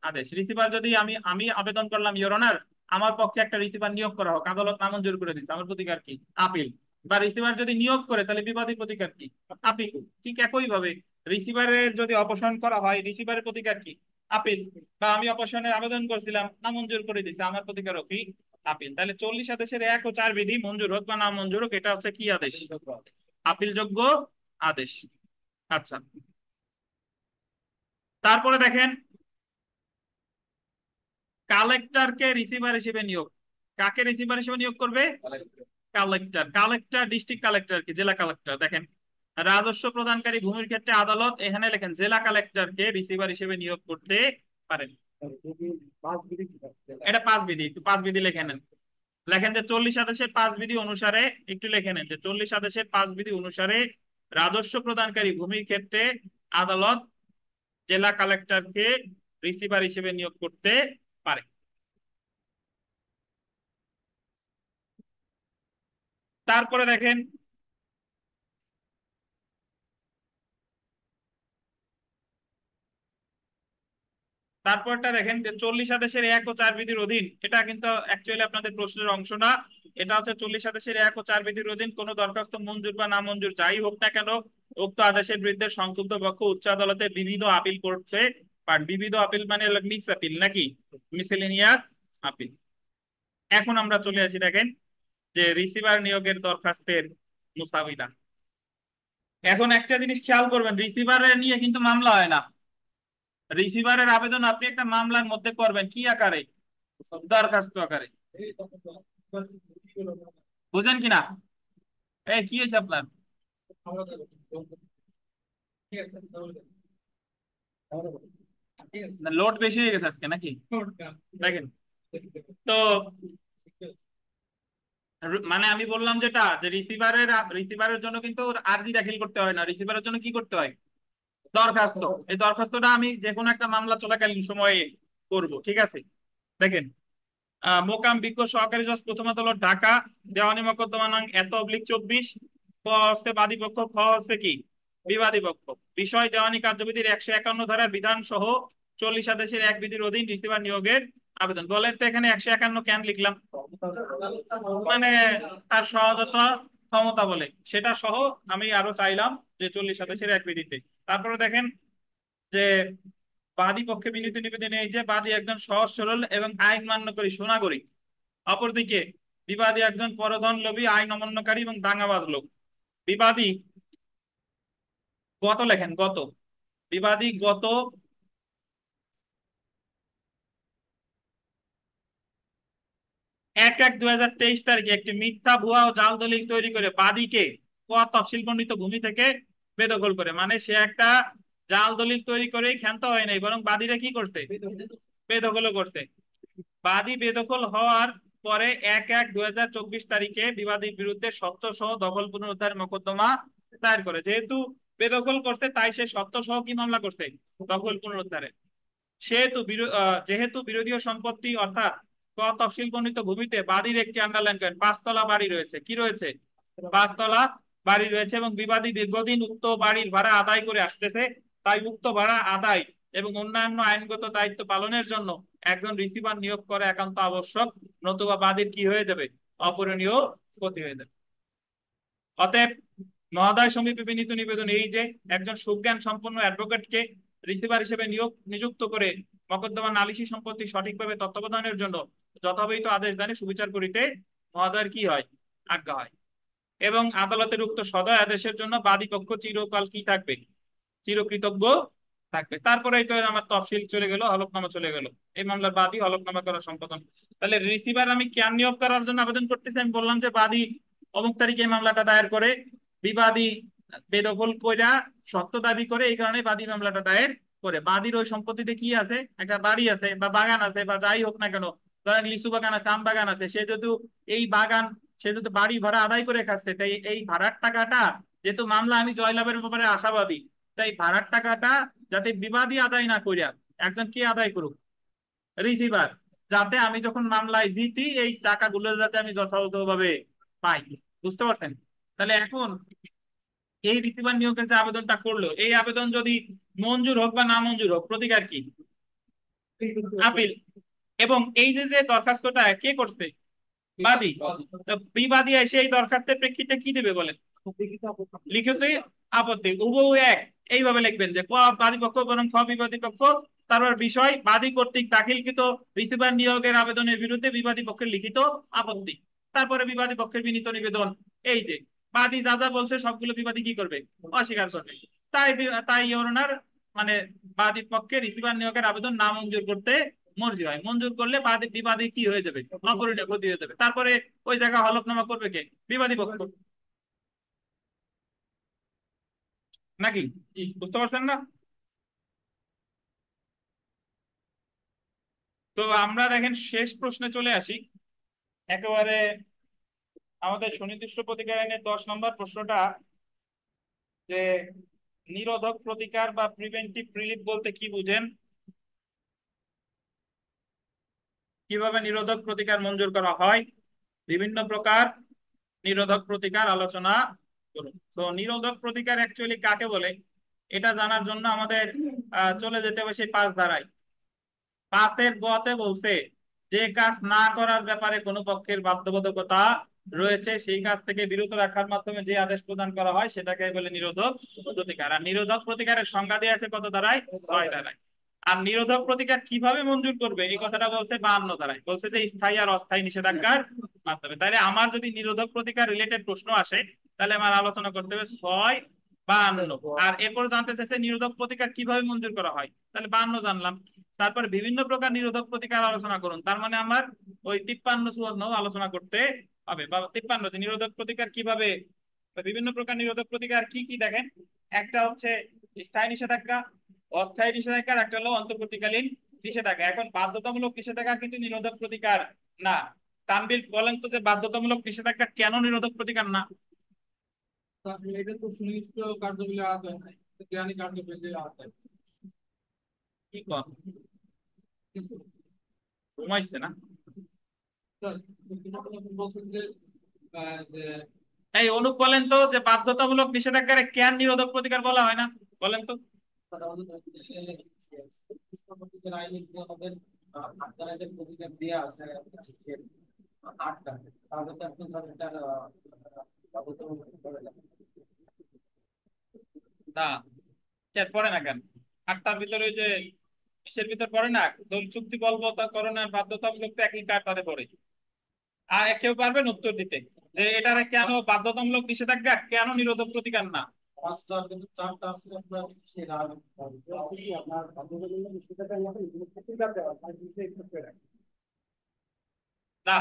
আদেশ। রিসিভার যদি আমি আমি আবেদন করলাম ইওর অনার আমার পক্ষে একটা রিসিভার নিয়োগ করা হোক, আদালত নামঞ্জুর করে দিচ্ছে, আমার প্রতিকার কি? আপিল। বা রিসিভার যদি নিয়োগ করে তাহলে বিবাদীর প্রতিকার কি? আপিল। ঠিক একই ভাবে রিসিভারের যদি অপসারণ করা হয় রিসিভারের প্রতিকার কি? আপিল। বা আমি অপসারণের আবেদন করছিলাম নামঞ্জুর করে দিচ্ছে, আমার প্রতিকারও কি? আপিল। তাহলে 40 আদেশের 1 ও 4 বিধি মঞ্জুর হোক বা না মঞ্জুর হোক এটা হচ্ছে কি আদেশ? আপিলযোগ্য আদেশ। আচ্ছা, তারপরে দেখেন কালেক্টরকে রিসিভার হিসেবে নিয়োগ। কাকে রিসিভার হিসেবে নিয়োগ করবে? কালেক্টর। কালেক্টর ডিস্ট্রিক্ট কালেক্টর কি জেলা কালেক্টর। দেখেন রাজস্ব প্রদানকারী ভূমির ক্ষেত্রে আদালত, এখানে লেখেন জেলা কালেক্টরকে রিসিভার হিসেবে নিয়োগ করতে পারেন। এটা 5 বিধি, একটু 5 বিধি লেখে নেন। লেখেন যে 40 আদেশের 5 বিধি অনুসারে, একটু লেখে নেন যে 40 আদেশের 5 বিধি অনুসারে রাজস্ব প্রদানকারী ভূমির ক্ষেত্রে আদালত জেলা কালেক্টরকে রিসিভার হিসেবে নিয়োগ করতে পারে। তারপরে দেখেন তারপরটা দেখেন যে 40 আদেশের 1 ও 4 বিধির অধীন, এটা কিন্তু অ্যাকচুয়ালি আপনাদের প্রশ্নের অংশ না, এটা হচ্ছে 40 আদেশের 1 ও 4 বিধির অধীন কোন দরখাস্ত মঞ্জুর বা না মঞ্জুর যাই হোক না কেন উক্ত আদেশের বিরুদ্ধে সংক্ষুব্ধ পক্ষ উচ্চ আদালতে বিবিধ আপিল করতে পারে। বিবিধ আপিল মানে মিক্স আপিল নাকি মিসেলেনিয়াস আপিল। এখন আমরা চলে আসি দেখেন যে রিসিভার নিয়োগের দরখাস্তের মুস্তাবিদা। এখন একটা জিনিস খেয়াল করবেন, রিসিভারের নিয়ে কিন্তু মামলা হয় না। রিসিভারের আবেদন আপনি একটা মামলার মধ্যে করবেন কি আকারে? দরখাস্ত আকারে। বুঝেন কিনা? কি হয়েছে আপনার? লোড বেশি হয়ে গেছে আজকে নাকি? দেখেন তো মানে আমি বললাম যেটা যে রিসিভারের জন্য কিন্তু আর্জি দাখিল করতে হয় না, রিসিভারের জন্য কি করতে হয়? দরখাস্ত। এই দরখাস্তটা আমি যে কোনো একটা মামলা চলাকালীন সময়ে করব, ঠিক আছে? দেখেন মোকাম বিজ্ঞ সহকারী জজ প্রথম আদালত ঢাকা, দেওয়ানি মোকদ্দমা নং এত/24, ক হচ্ছে বাদী পক্ষ, খ হচ্ছে কি বিবাদী পক্ষ। বিষয় দেওয়ানি কার্যবিধির 151 ধারার বিধান সহ 40 আদেশের 1 বিধির অধীন রিসিভার নিয়োগের আবেদন। বলেন তো এখানে 151 কেন লিখলাম? মানে তার সহজতা ক্ষমতা বলে সেটা সহ আমি আরো চাইলাম যে 40 আদেশের 1 বিধিতে। তারপরে দেখেন যে বাদী পক্ষে বিনীত নিবেদনে এই যে বাদী একজন সহজ সরল এবং আইন মান্যকারী সুনাগরিক, অপরদিকে বিবাদী একজন পরধন লোভী আইন অমান্যকারী এবং দাঙ্গাবাজ লোক। বিবাদী গত লেখেন গত, বিবাদী গত 1/1/2023 তারিখে একটি মিথ্যা ভুয়া ও জাল দলিল তৈরি করে বাদীকে তফসিল বর্ণিত ভূমি থেকে বেদখল করে। মানে সে একটা জাল দলিল তৈরি করেই ক্ষান্ত হয় নাই, বরং বাদীরা কি করছে? বেদখলও করছে। বাদী বেদখল হওয়ার পরে 1/1/2024 তারিখে বিবাদীর বিরুদ্ধে সত্য সহ দখল পুনরুদ্ধার মোকদ্দমা দায়ের করে। যেহেতু বেদখল করছে, তাই সে সত্য সহ কি মামলা করছে? দখল পুনরুদ্ধারে। যেহেতু বিরোধীয় সম্পত্তি অর্থাৎ ক তফসিল বর্ণিত ভূমিতে বাদীর একটি, আন্ডারলাইন করেন, পাঁচতলা বাড়ি রয়েছে। কি রয়েছে? পাঁচতলা বাড়ি রয়েছে এবং বিবাদী দীর্ঘদিন উক্ত বাড়ির ভাড়া আদায় করে আসতেছে। তাই উক্ত ভাড়া আদায় এবং অন্যান্য আইনগত দায়িত্ব পালনের জন্য একজন রিসিভার নিয়োগ করা একান্ত আবশ্যক, নতুবা বাদীর কি হয়ে যাবে? অপূরণীয় ক্ষতি হয়ে যাবে। অতএব মহোদয় সমীপে বিনীত নিবেদন এই যে, একজন সুজ্ঞান সম্পন্ন অ্যাডভোকেটকে রিসিভার হিসেবে নিযুক্ত করে মকদ্দমা নালিশি সম্পত্তি সঠিকভাবে তত্ত্বাবধানের জন্য যথাবিহিত আদেশ দানে সুবিচার করিতে মহোদয়ের কি হয়? আজ্ঞা হয়। এবং আদালতের উক্ত সদয় আদেশের জন্য বাদী পক্ষ চিরকাল কি থাকবে? চিরকৃতজ্ঞ থাকবে। তারপরে তো আমার তফসিল চলে গেল, হলফনামা চলে গেল। এই মামলার বাদী হলফনামা করা সম্পাদন। তাহলে রিসিভার আমি কেন নিয়োগ করার জন্য আবেদন করতেছি? আমি বললাম যে বাদী অমুক তারিখে এই মামলাটা দায়ের করে, বিবাদী বেদখল কইরা সত্য দাবি করে, এই কারণে বাদী মামলাটা দায়ের করে। বাদীর ওই সম্পত্তিতে কি আছে? একটা বাড়ি আছে বা বাগান আছে বা যাই হোক না কেন, ধরেন লিচু বাগান আছে, আম বাগান আছে, সে যেহেতু এই বাগান, সে যেহেতু বাড়ি ভাড়া আদায় করে খাচ্ছে, তাই এই ভাড়ার টাকাটা, যেহেতু মামলা আমি জয়লাভের ব্যাপারে আশাবাদী, তাই ভাড়ার টাকাটা যাতে বিবাদী আদায় না করিয়া একজন কে আদায় করুক? রিসিভার। যাতে আমি যখন মামলায় জিতি, এই টাকাগুলো যাতে আমি যথাযথভাবে পাই। বুঝতে পারছেন? তাহলে এখন এই রিসিভার নিয়োগের যে আবেদনটা করলো, এই আবেদন যদি মঞ্জুর হোক বা না মঞ্জুর হোক, প্রতিকার কি? আপিল। এবং এই যে যে দরখাস্তটা কে করছে? বাদী। তো বিবাদী এসে এই দরখাস্তের প্রেক্ষিতে কি দেবে বলেন? লিখিত আপত্তি। উভয় এক। এইভাবে লিখবেন যে ক বাদী পক্ষ বরং খ বিবাদী পক্ষ, তারপর বিষয় বাদী কর্তৃক দাখিলকৃত রিসিভার নিয়োগের আবেদনের বিরুদ্ধে বিবাদী পক্ষের লিখিত আপত্তি। তারপরে বিবাদী পক্ষের বিনীত নিবেদন। এই যে বাদী যা যা বলছে সবগুলো বিবাদী কি করবে? অস্বীকার করবে। তাই তাই ওনার মানে বাদী পক্ষে রিসিভার নিয়োগের আবেদন না মঞ্জুর করতে মর্জি হয়। মঞ্জুর করলে বিবাদী কি হয়ে যাবে? অপরিণীয় ক্ষতি হয়ে যাবে। তারপরে ওই জায়গা হলফনামা করবে কে? বিবাদী পক্ষ। নাকি? বুঝতে পারছেন না? তো আমরা দেখেন শেষ প্রশ্নে চলে আসি। একেবারে আমাদের সুনির্দিষ্ট প্রতিকার আইনের 10 নম্বর প্রশ্নটা, যে নিরোধক প্রতিকার বা প্রিভেন্টিভ রিলিফ বলতে কি বুঝেন? কিভাবে নিরোধক প্রতিকার মঞ্জুর করা হয়? বিভিন্ন প্রকার নিরোধক প্রতিকার আলোচনা করুন। তো নিরোধক প্রতিকার অ্যাকচুয়ালি কাকে বলে, এটা জানার জন্য আমাদের চলে যেতে হবে সেই 5 ধারায়। 5-এর গ-তে বলছে যে কাজ না করার ব্যাপারে কোনো পক্ষের বাধ্যবাধকতা রয়েছে, সেই কাজ থেকে বিরত রাখার মাধ্যমে যে আদেশ প্রদান করা হয় সেটাকে বলে নিরোধক প্রতিকার। আর নিরোধক প্রতিকারের সংজ্ঞা দেওয়া আছে কত ধারায়? 6 ধারায়। আর নিরোধক প্রতিকার কিভাবে মঞ্জুর করবে এই কথাটা বলছে 52 ধারায়। বলছে যে স্থায়ী আর অস্থায়ী নিষেধাজ্ঞার মাধ্যমে। তাহলে আমার যদি নিরোধক প্রতিকার রিলেটেড প্রশ্ন আসে, তাহলে আমার আলোচনা করতে হবে 6-52। আর এরপর জানতে চাইছে নিরোধক প্রতিকার কিভাবে মঞ্জুর করা হয়, তাহলে 52 জানলাম। তারপর বিভিন্ন প্রকার নিরোধক প্রতিকার আলোচনা করুন, তার মানে আমার ওই 53-54 আলোচনা করতে হবে। বা 53 যে নিরোধক প্রতিকার কিভাবে, বিভিন্ন প্রকার নিরোধক প্রতিকার কি কি দেখেন। একটা হচ্ছে স্থায়ী নিষেধাজ্ঞা, অস্থায়ী নিষেধাজ্ঞা, একটা হলো অন্তর্বর্তীকালীন নিষেধাজ্ঞা। এখন বাধ্যতামূলক নিষেধাজ্ঞা কিন্তু নিরোধক প্রতিকার না। তানভীর বলেন তো যে বাধ্যতামূলক নিষেধাজ্ঞা কেন নিরোধক প্রতিকার না? এটা তো সুনির্দিষ্ট কার্যবিধি আওতায় নাই, জ্ঞানী কার্যবিধির আওতায়। কি কর ঘুমাইছে না? স্যার, বলছেন যে যে এই অনুপ বলেন তো যে বাধ্যতামূলক নিষেধাজ্ঞারে কেন নিরোধক প্রতিকার বলা হয় না? বলেন তো। তারা আমাদের আইনে যে আমাদের আপনারা যে প্রতিকার দেওয়া আছে 8টা, তাহলে তো এখন স্যার এটা বাধ্যতামূলক করে না। না, এর পড়ে না কেন? 8টার ভিতরে ওই যে কিসের ভিতর পড়ে না, দল চুক্তি বলবৎকরণে বাধ্যতামূলক তো একই কাতারে পড়ে। আর কেউ পারবেন উত্তর দিতে যে এটারে কেন বাধ্যতামূলক নিষেধাজ্ঞা, কেন নিরোধক প্রতিকার না? 5টা কিন্তু 4টা আছে আপনার সেরা আপনার বাধ্যতামূলক নিষেধাজ্ঞার মতো প্রতিকার দেওয়া হয়, বিষয় ক্ষেত্রে না,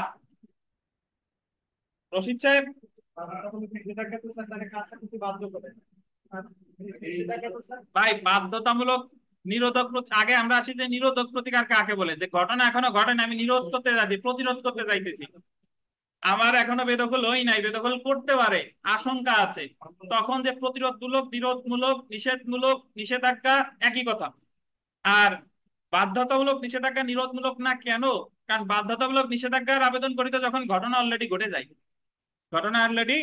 রশিদ সাহেব। বাধ্যতামূলক নিষেধাজ্ঞা তো স্যার তাকে কাজটা করতে বাধ্য করে। আর নিষেধাজ্ঞা তো স্যার ভাই বাধ্যতামূলক আগে আমরা আসি যে নিরোধক প্রতিকার কাকে বলে, যে ঘটনা এখনো ঘটে না, আমি নিরোধ করতে যাচ্ছি, প্রতিরোধ করতে যাইতেছি। আমার এখনো বেদখল হই নাই, বেদখল করতে পারে, আশঙ্কা আছে, তখন যে প্রতিরোধমূলক, বিরোধমূলক, নিষেধমূলক, নিষেধাজ্ঞা একই কথা। আর বাধ্যতামূলক নিষেধাজ্ঞা নিরোধমূলক না কেন? কারণ বাধ্যতামূলক নিষেধাজ্ঞার আবেদন করিতে যখন ঘটনা অলরেডি ঘটে যায়, ঘটনা অলরেডি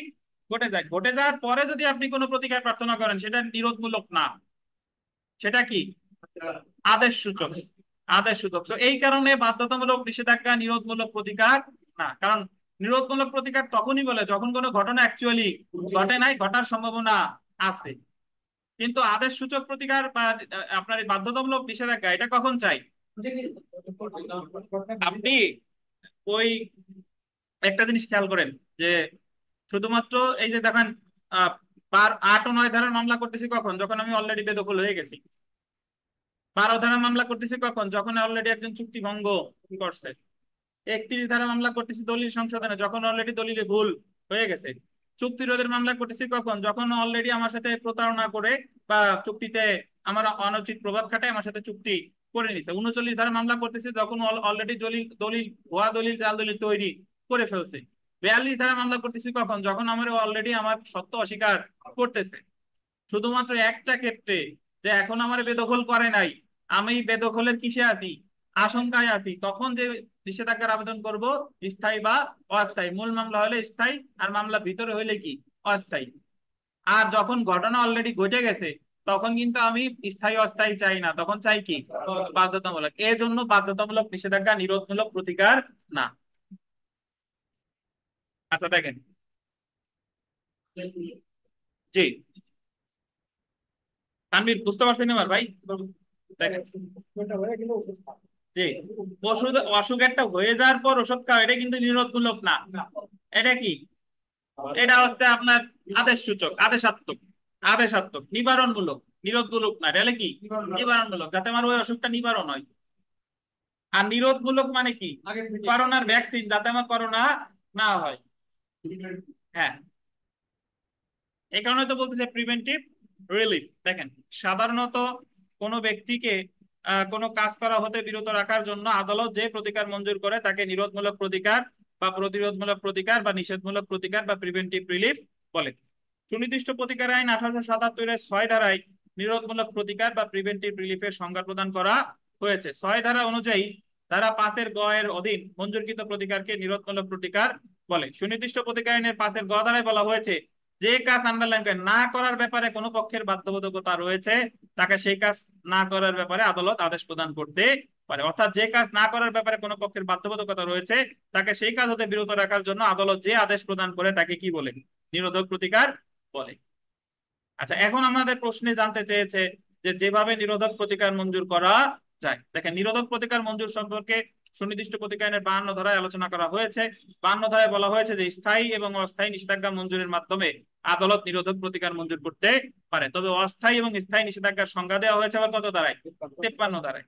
ঘটে যায়, ঘটে যাওয়ার পরে যদি আপনি কোনো প্রতিকার প্রার্থনা করেন সেটা নিরোধমূলক না, সেটা কি আদেশ সূচক। আদেশ সূচক, তো এই কারণে বাধ্যতামূলক নিষেধাজ্ঞা নিরোধমূলক প্রতিকার না। কারণ নিরোধমূলক প্রতিকার তখনই বলে যখন কোনো ঘটনা অ্যাকচুয়ালি ঘটে নাই, ঘটার সম্ভাবনা আছে। কিন্তু আদেশ সূচক প্রতিকার বা আপনার এই বাধ্যতামূলক নিষেধাজ্ঞা এটা কখন চাই? আপনি ওই একটা জিনিস খেয়াল করেন যে শুধুমাত্র এই যে দেখেন, আহ 8 ও 9 ধারার মামলা করতেছি কখন? যখন আমি অলরেডি বেদখল হয়ে গেছি। 12 ধারা মামলা করতেছি কখন? যখন অলরেডি একজন চুক্তি ভঙ্গ করছে। 31 ধারা মামলা করতেছি দলিল সংশোধনে, যখন অলরেডি দলিলে ভুল হয়ে গেছে। চুক্তি রোধের মামলা করতেছি কখন? যখন অলরেডি আমার সাথে প্রতারণা করে বা চুক্তিতে আমার অনুচিত প্রভাব খাটায় আমার সাথে চুক্তি করে নিছে। 39 ধারা মামলা করতেছি যখন অলরেডি দলিল দলিল ভুয়া দলিল, জাল দলিল তৈরি করে ফেলছে। 42 ধারা মামলা করতেছি কখন? যখন আমার অলরেডি আমার সত্য অস্বীকার করতেছে। শুধুমাত্র একটা ক্ষেত্রে, যে এখন আমার বেদখল করে নাই, আমি বেদখলের কিসে আছি, আশঙ্কায় আছি, তখন যে নিষেধাজ্ঞার আবেদন করব স্থায়ী বা অস্থায়ী। মূল মামলা হলে স্থায়ী, আর মামলা ভিতরে হইলে কি অস্থায়ী। আর যখন ঘটনা অলরেডি ঘটে গেছে তখন কিন্তু আমি স্থায়ী অস্থায়ী চাই না, তখন চাই কি বাধ্যতামূলক। এই জন্য বাধ্যতামূলক নিষেধাজ্ঞা নিরোধমূলক প্রতিকার না। আচ্ছা দেখেন, জি তানভীর বুঝতে পারছেন আমার ভাই? দেখেন, জি ওষুধ, অসুখ একটা হয়ে যাওয়ার পর ওষুধ খাওয়া এটা কিন্তু নিরোধমূলক না। এটা কি? এটা হচ্ছে আপনার আদেশ সূচক, আদেশাত্মক। আদেশাত্মক, নিবারণমূলক, নিরোধমূলক না। এটা কি নিবারণমূলক, যাতে আমার ওই অসুখটা নিবারণ হয়। আর নিরোধমূলক মানে কি? করোনার ভ্যাকসিন, যাতে আমার করোনা না হয়। হ্যাঁ, এই কারণে তো বলতেছে প্রিভেন্টিভ রিলিফ। দেখেন, সাধারণত কোনো ব্যক্তিকে কোনো কাজ করা হতে বিরত রাখার জন্য আদালত যে প্রতিকার মঞ্জুর করে তাকে নিরোধমূলক প্রতিকার বা প্রতিরোধমূলক প্রতিকার বা নিষেধমূলক প্রতিকার বা প্রিভেন্টিভ রিলিফ বলে। সুনির্দিষ্ট প্রতিকার আইন 1877-এর 6 ধারায় নিরোধমূলক প্রতিকার বা প্রিভেন্টিভ রিলিফের সংজ্ঞা প্রদান করা হয়েছে। 6 ধারা অনুযায়ী ধারা 5-এর গ এর অধীন মঞ্জুরকৃত প্রতিকারকে নিরোধমূলক প্রতিকার বলে। সুনির্দিষ্ট প্রতিকার আইনের 5-এর গ ধারায় বলা হয়েছে, যে কাজ আন্ডারলাইন করে না করার ব্যাপারে কোনো পক্ষের বাধ্যবাধকতা রয়েছে তাকে সেই কাজ না করার ব্যাপারে আদালত আদেশ প্রদান করতে পারে। অর্থাৎ যে কাজ না করার ব্যাপারে কোনো পক্ষের বাধ্যবাধকতা রয়েছে তাকে সেই কাজ হতে বিরত রাখার জন্য আদালত যে আদেশ প্রদান করে তাকে কি বলে? নিরোধক প্রতিকার বলে। আচ্ছা, এখন আমাদের প্রশ্নে জানতে চেয়েছে যে যেভাবে নিরোধক প্রতিকার মঞ্জুর করা যায়। দেখেন, নিরোধক প্রতিকার মঞ্জুর সম্পর্কে সুনির্দিষ্ট প্রতিকার আইনের 52 ধারায় আলোচনা করা হয়েছে। 52 ধারায় বলা হয়েছে যে স্থায়ী এবং অস্থায়ী নিষেধাজ্ঞা মঞ্জুরের মাধ্যমে আদালত নিরোধক প্রতিকার মঞ্জুর করতে পারে। তবে অস্থায়ী এবং স্থায়ী নিষেধাজ্ঞার সংজ্ঞা দেওয়া হয়েছে আবার কত ধারায়? 53 ধারায়।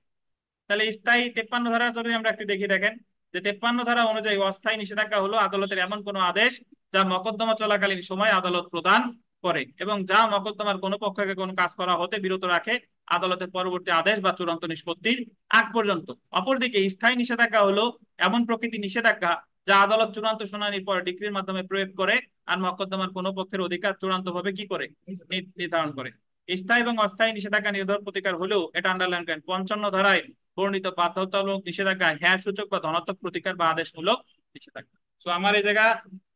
তাহলে স্থায়ী 53 ধারা যদি আমরা একটু দেখি, দেখেন যে 53 ধারা অনুযায়ী অস্থায়ী নিষেধাজ্ঞা হলো আদালতের এমন কোনো আদেশ যা মকদ্দমা চলাকালীন সময় আদালত প্রদান করে এবং যা মকদ্দমার কোনো পক্ষকে কোনো কাজ করা হতে বিরত রাখে আদালতের পরবর্তী আদেশ বা চূড়ান্ত নিষ্পত্তির আগ পর্যন্ত। অপরদিকে স্থায়ী নিষেধাজ্ঞা হলো এমন প্রকৃতি নিষেধাজ্ঞা যা আদালত চূড়ান্ত শুনানির পর ডিক্রির মাধ্যমে প্রয়োগ করে আর মকদ্দমার কোনো পক্ষের অধিকার চূড়ান্ত ভাবে কি করে নির্ধারণ করে। স্থায়ী এবং অস্থায়ী নিষেধাজ্ঞা নিরোধক প্রতিকার হলেও এটা আন্ডারলাইন করেন 55 ধারায় বর্ণিত বাধ্যতামূলক নিষেধাজ্ঞা হ্যাঁ সূচক বা ধনাত্মক প্রতিকার বা আদেশমূলক নিষেধাজ্ঞা। তো আমার এই জায়গা